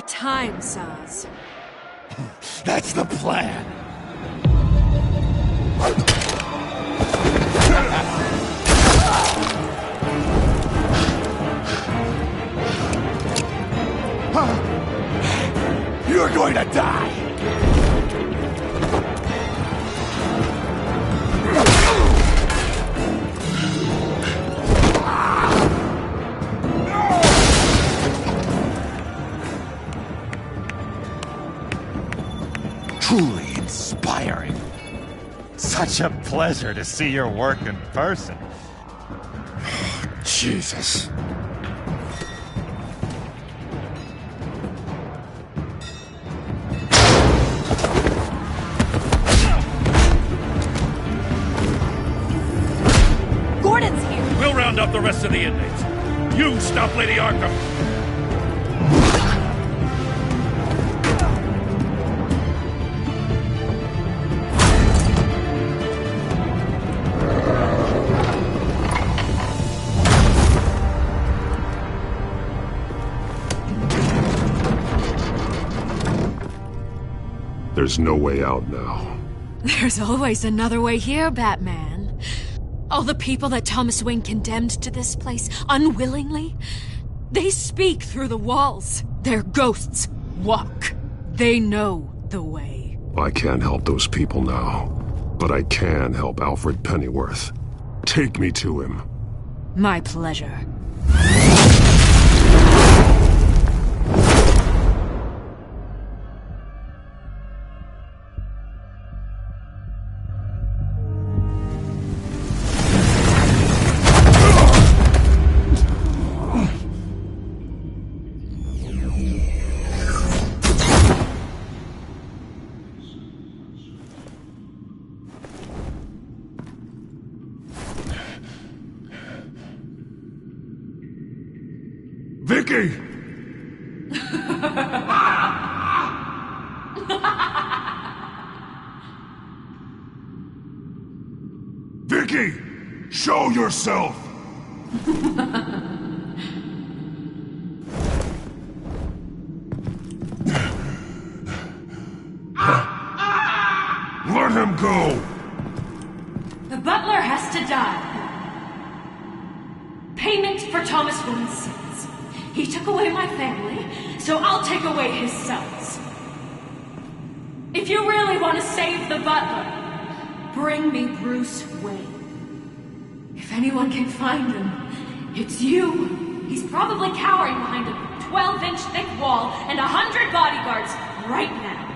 time, Saz. That's the plan. You're going to die! Truly inspiring. Such a pleasure to see your work in person. Jesus. Gordon's here. We'll round up the rest of the inmates. You stop Lady Arkham. There's no way out now. There's always another way here, Batman. All the people that Thomas Wayne condemned to this place unwillingly, they speak through the walls. Their ghosts walk. They know the way. I can't help those people now, but I can help Alfred Pennyworth. Take me to him. My pleasure. Vicky! Vicky! Show yourself! Let him go! The butler has to die. Payment for Thomas Wayne's sins. He took away my family, so I'll take away his sons. If you really want to save the butler, bring me Bruce Wayne. If anyone can find him, it's you. He's probably cowering behind a 12-inch thick wall and 100 bodyguards right now.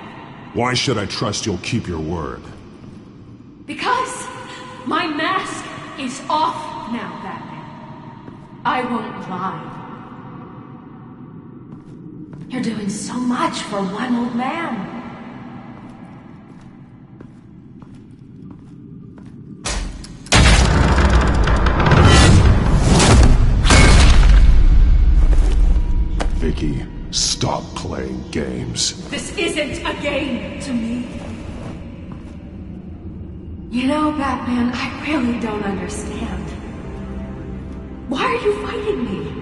Why should I trust you'll keep your word? Because my mask is off now, Batman. I won't lie. You're doing so much for one old man. Vicky, stop playing games. This isn't a game to me. You know, Batman, I really don't understand. Why are you fighting me?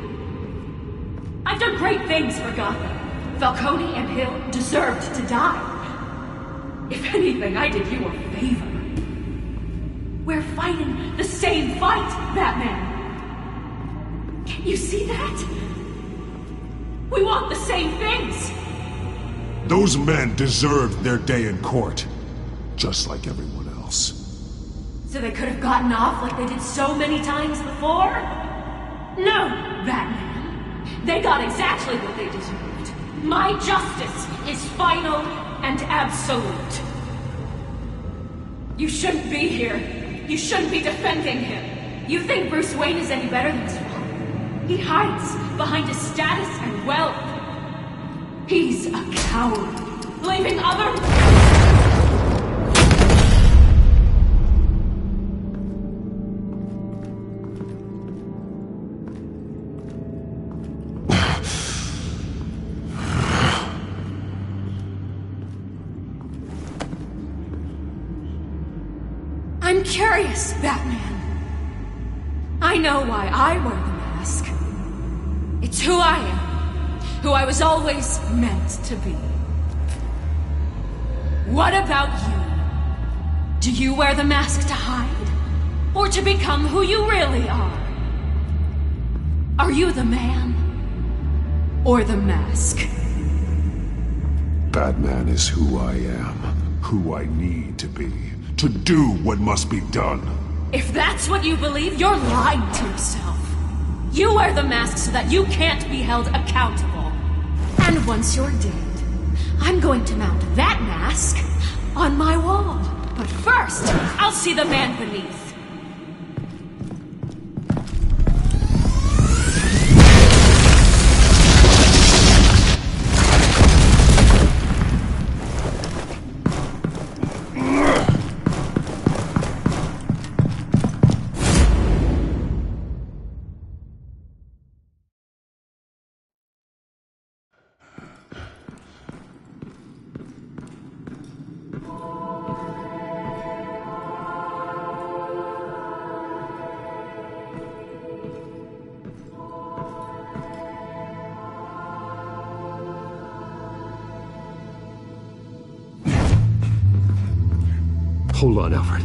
I've done great things for Gotham. Falcone and Hill deserved to die. If anything, I did you a favor. We're fighting the same fight, Batman. Can't you see that? We want the same things. Those men deserved their day in court, just like everyone else. So they could have gotten off like they did so many times before? No, Batman. They got exactly what they deserved. My justice is final and absolute. You shouldn't be here. You shouldn't be defending him. You think Bruce Wayne is any better than his father? He hides behind his status and wealth. He's a coward, leaving other... I'm curious, Batman. I know why I wear the mask. It's who I am. who I was always meant to be. What about you? Do you wear the mask to hide? Or to become who you really are? Are you the man? Or the mask? Batman is who I am, who I need to be, to do what must be done. If that's what you believe, you're lying to yourself. You wear the mask so that you can't be held accountable. And once you're dead, I'm going to mount that mask on my wall. But first, I'll see the man beneath. Hold on, Alfred.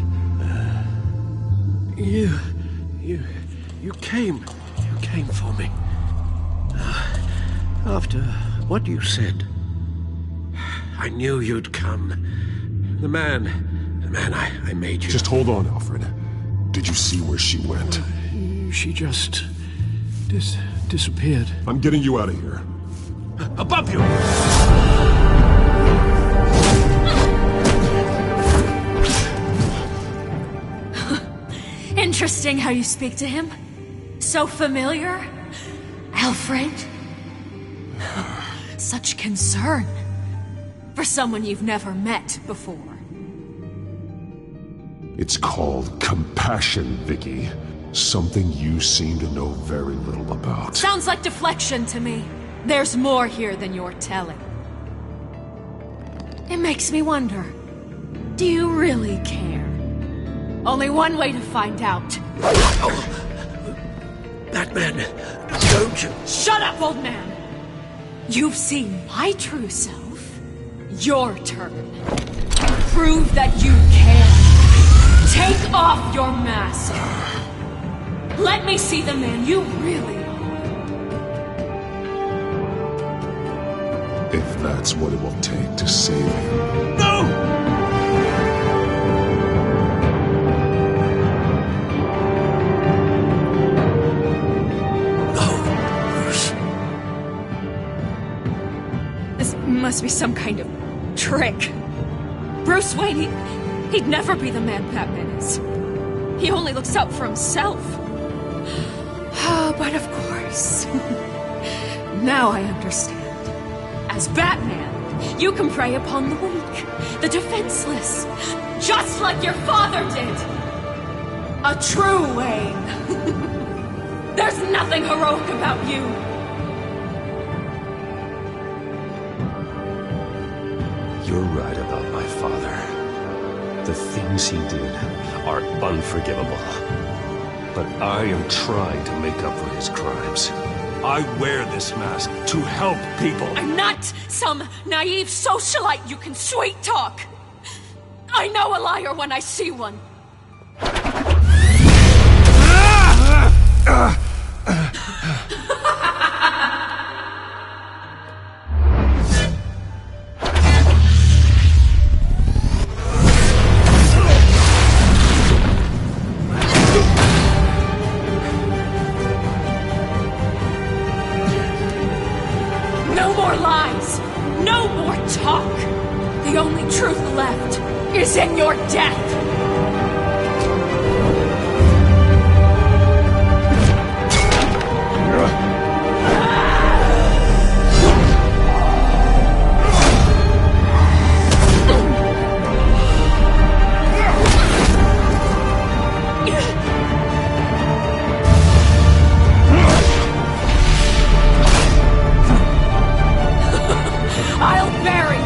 You came for me. After what you said, I knew you'd come. The man I made you. Just hold on, Alfred. Did you see where she went? She just disappeared. I'm getting you out of here. Above you! Interesting how you speak to him. So familiar. Alfred. Such concern. For someone you've never met before. It's called compassion, Vicky. Something you seem to know very little about. Sounds like deflection to me. There's more here than you're telling. It makes me wonder. Do you really care? Only one way to find out. Batman, don't you... Shut up, old man! You've seen my true self. Your turn. Prove that you care. Take off your mask. Let me see the man you really are. If that's what it will take to save him. No! Must be some kind of trick. Bruce Wayne, he'd never be the man Batman is. He only looks out for himself. But of course. Now I understand. As Batman, you can prey upon the weak, the defenseless, just like your father did. A true Wayne. There's nothing heroic about you. You're right about my father. The things he did are unforgivable. But I am trying to make up for his crimes. I wear this mask to help people. I'm not some naive socialite you can sweet talk. I know a liar when I see one. No more lies! No more talk! The only truth left is in your death! I'll bury you!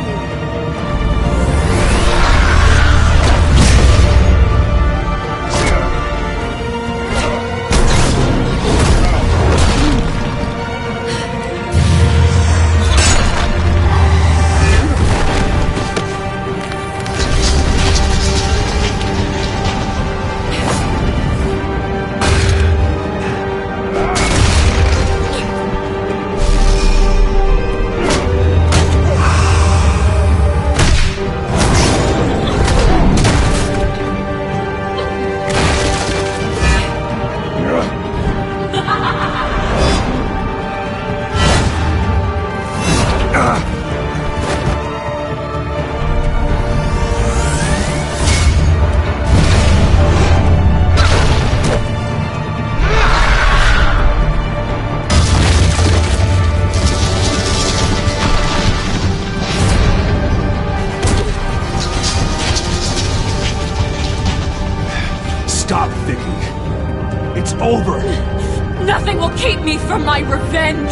over. Nothing will keep me from my revenge.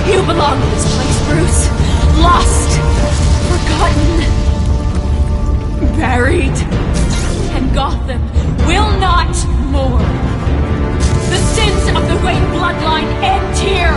You belong in this place, Bruce. Lost, forgotten, buried. And Gotham will not mourn. The sins of the Wayne bloodline end here.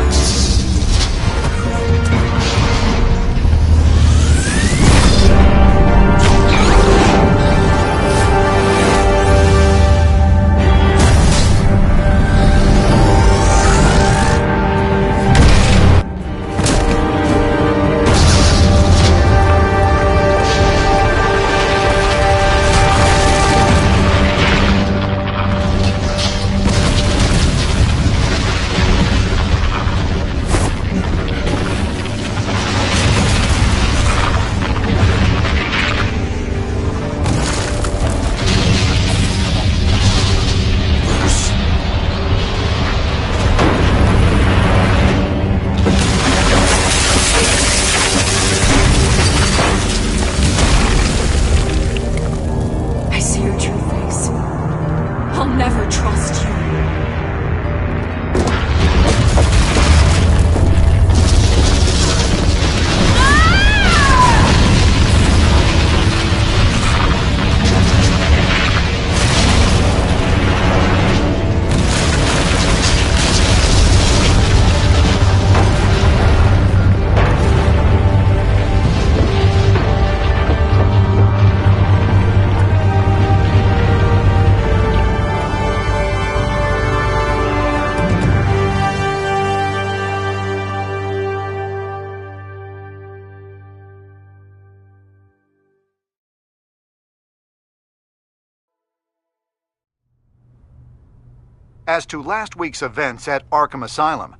As to last week's events at Arkham Asylum,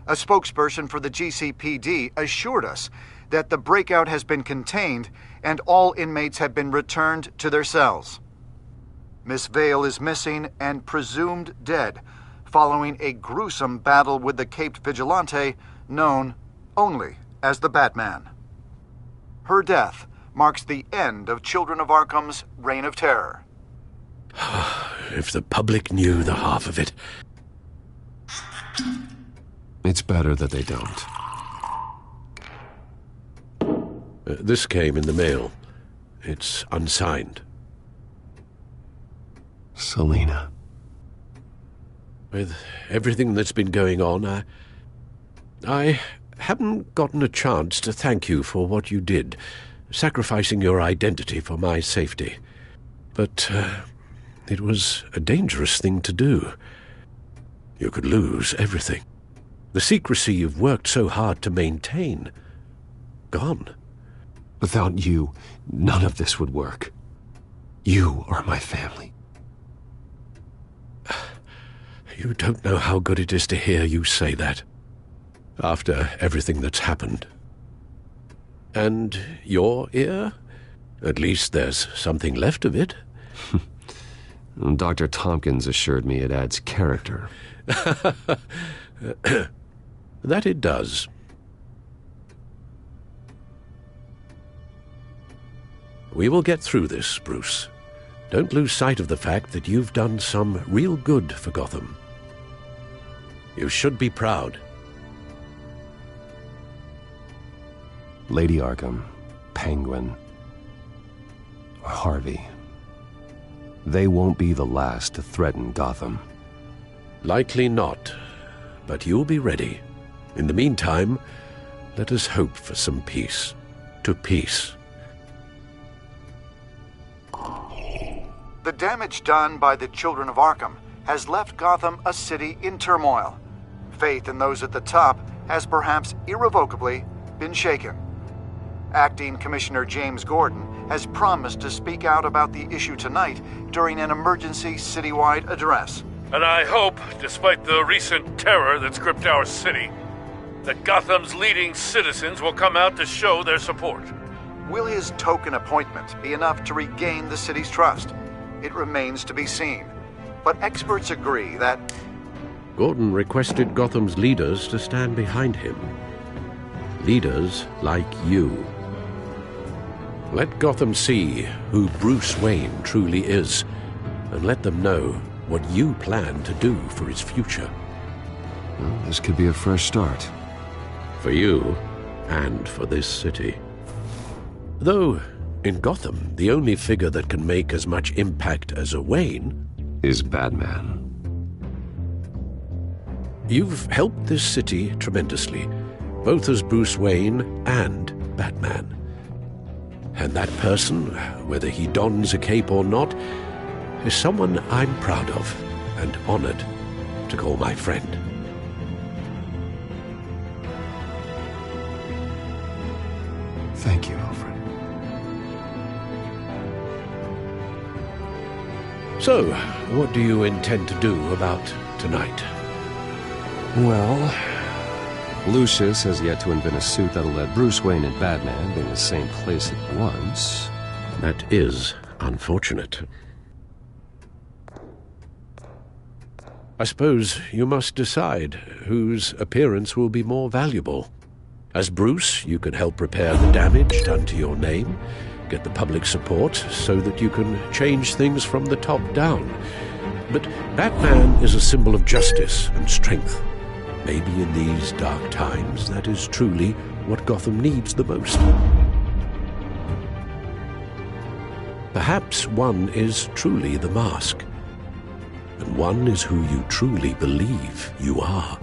a spokesperson for the GCPD assured us that the breakout has been contained and all inmates have been returned to their cells. Miss Vale is missing and presumed dead, following a gruesome battle with the caped vigilante known only as the Batman. Her death marks the end of Children of Arkham's reign of terror. If the public knew the half of it. It's better that they don't. This came in the mail. It's unsigned. Selina. With everything that's been going on, I haven't gotten a chance to thank you for what you did, sacrificing your identity for my safety. But it was a dangerous thing to do. You could lose everything. The secrecy you've worked so hard to maintain. Gone. Without you, none of this would work. You are my family. You don't know how good it is to hear you say that. After everything that's happened. And your ear? At least there's something left of it. Dr. Tompkins assured me it adds character. That it does. We will get through this, Bruce. don't lose sight of the fact that you've done some real good for Gotham. You should be proud. Lady Arkham, Penguin, or Harvey. They won't be the last to threaten Gotham. Likely not, but you'll be ready. In the meantime, let us hope for some peace. To peace. The damage done by the children of Arkham has left Gotham a city in turmoil. Faith in those at the top has perhaps irrevocably been shaken. Acting Commissioner James Gordon has promised to speak out about the issue tonight during an emergency citywide address. And I hope, despite the recent terror that's gripped our city, that Gotham's leading citizens will come out to show their support. Will his token appointment be enough to regain the city's trust? It remains to be seen. But experts agree that Gordon requested Gotham's leaders to stand behind him. Leaders like you. Let Gotham see who Bruce Wayne truly is, and let them know what you plan to do for his future. Well, this could be a fresh start. For you, and for this city. Though, in Gotham, the only figure that can make as much impact as a Wayne is Batman. You've helped this city tremendously, both as Bruce Wayne and Batman. And that person, whether he dons a cape or not, is someone I'm proud of and honored to call my friend. Thank you, Alfred. So, what do you intend to do about tonight? Well, Lucius has yet to invent a suit that'll let Bruce Wayne and Batman be in the same place at once. That is unfortunate. I suppose you must decide whose appearance will be more valuable. As Bruce, you can help repair the damage done to your name, get the public support so that you can change things from the top down. But Batman is a symbol of justice and strength. Maybe in these dark times, that is truly what Gotham needs the most. Perhaps one is truly the mask, and one is who you truly believe you are.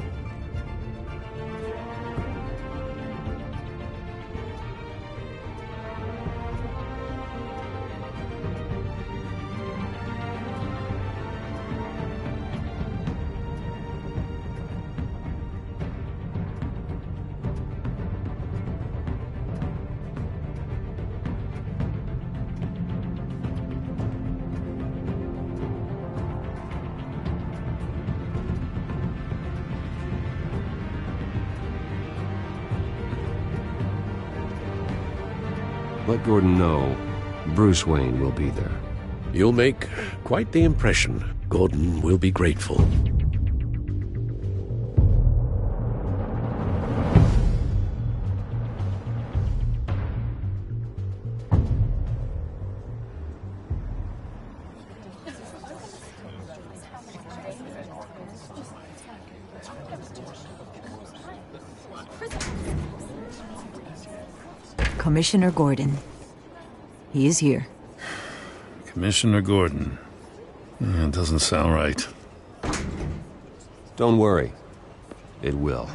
Let Gordon know Bruce Wayne will be there. You'll make quite the impression. Gordon will be grateful. Commissioner Gordon. He is here. Commissioner Gordon. It doesn't sound right. Don't worry. It will.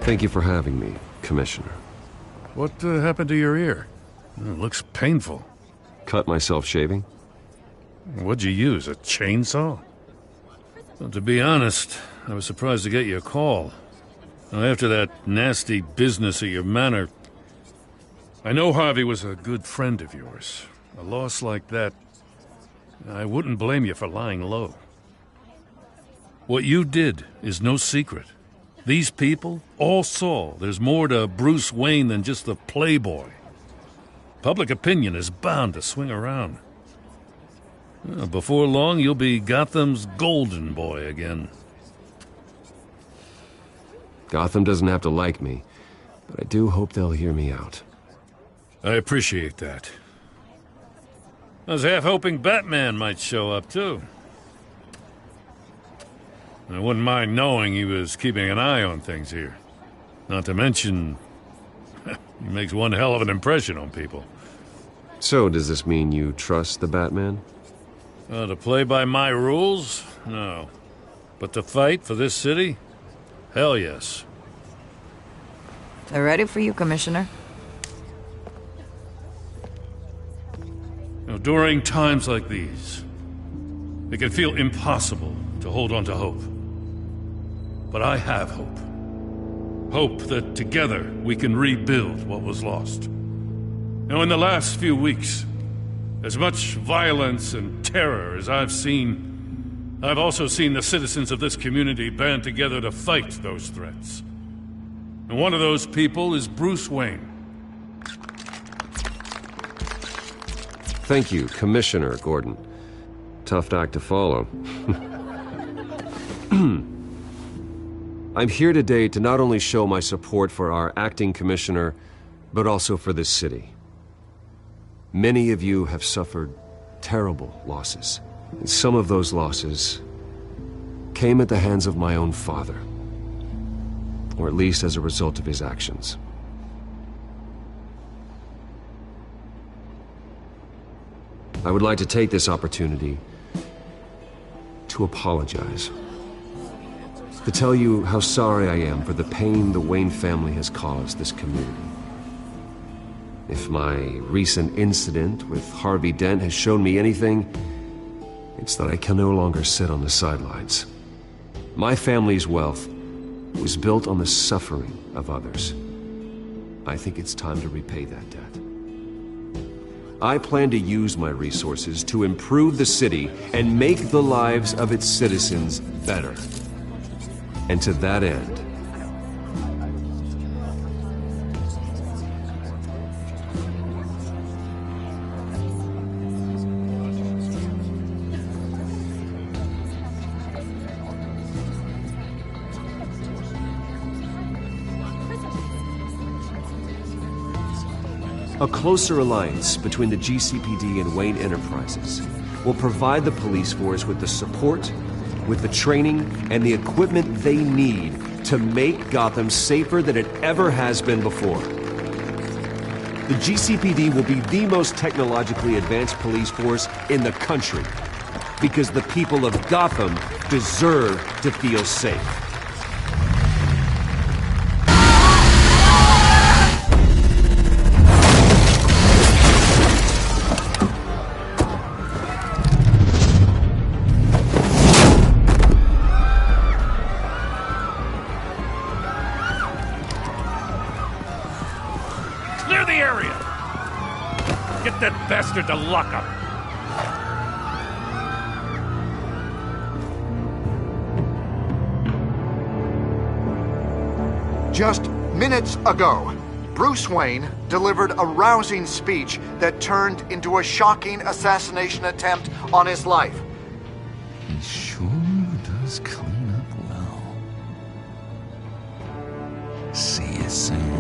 Thank you for having me, Commissioner. What happened to your ear? It looks painful. Cut myself shaving? What'd you use, a chainsaw? Well, to be honest, I was surprised to get your call. Now, after that nasty business at your manor, I know Harvey was a good friend of yours. A loss like that, I wouldn't blame you for lying low. What you did is no secret. These people all saw there's more to Bruce Wayne than just the playboy. Public opinion is bound to swing around. Before long, you'll be Gotham's golden boy again. Gotham doesn't have to like me, but I do hope they'll hear me out. I appreciate that. I was half hoping Batman might show up, too. I wouldn't mind knowing he was keeping an eye on things here. Not to mention, he makes one hell of an impression on people. So, does this mean you trust the Batman? To play by my rules? No. But to fight for this city? Hell yes. They're ready for you, Commissioner. During times like these, it can feel impossible to hold on to hope. But I have hope. Hope that together we can rebuild what was lost. In the last few weeks, as much violence and terror as I've seen, I've also seen the citizens of this community band together to fight those threats. And one of those people is Bruce Wayne. Thank you, Commissioner Gordon. Tough act to follow. I'm here today to not only show my support for our acting commissioner, but also for this city. Many of you have suffered terrible losses. And some of those losses came at the hands of my own father. Or at least as a result of his actions. I would like to take this opportunity to apologize. To tell you how sorry I am for the pain the Wayne family has caused this community. If my recent incident with Harvey Dent has shown me anything, it's that I can no longer sit on the sidelines. My family's wealth was built on the suffering of others. I think it's time to repay that debt. I plan to use my resources to improve the city and make the lives of its citizens better. And to that end, a closer alliance between the GCPD and Wayne Enterprises will provide the police force with the support, with the training, and the equipment they need to make Gotham safer than it ever has been before. The GCPD will be the most technologically advanced police force in the country, because the people of Gotham deserve to feel safe. Bastard to lock up. Just minutes ago, Bruce Wayne delivered a rousing speech that turned into a shocking assassination attempt on his life. He sure does clean up well. See you soon.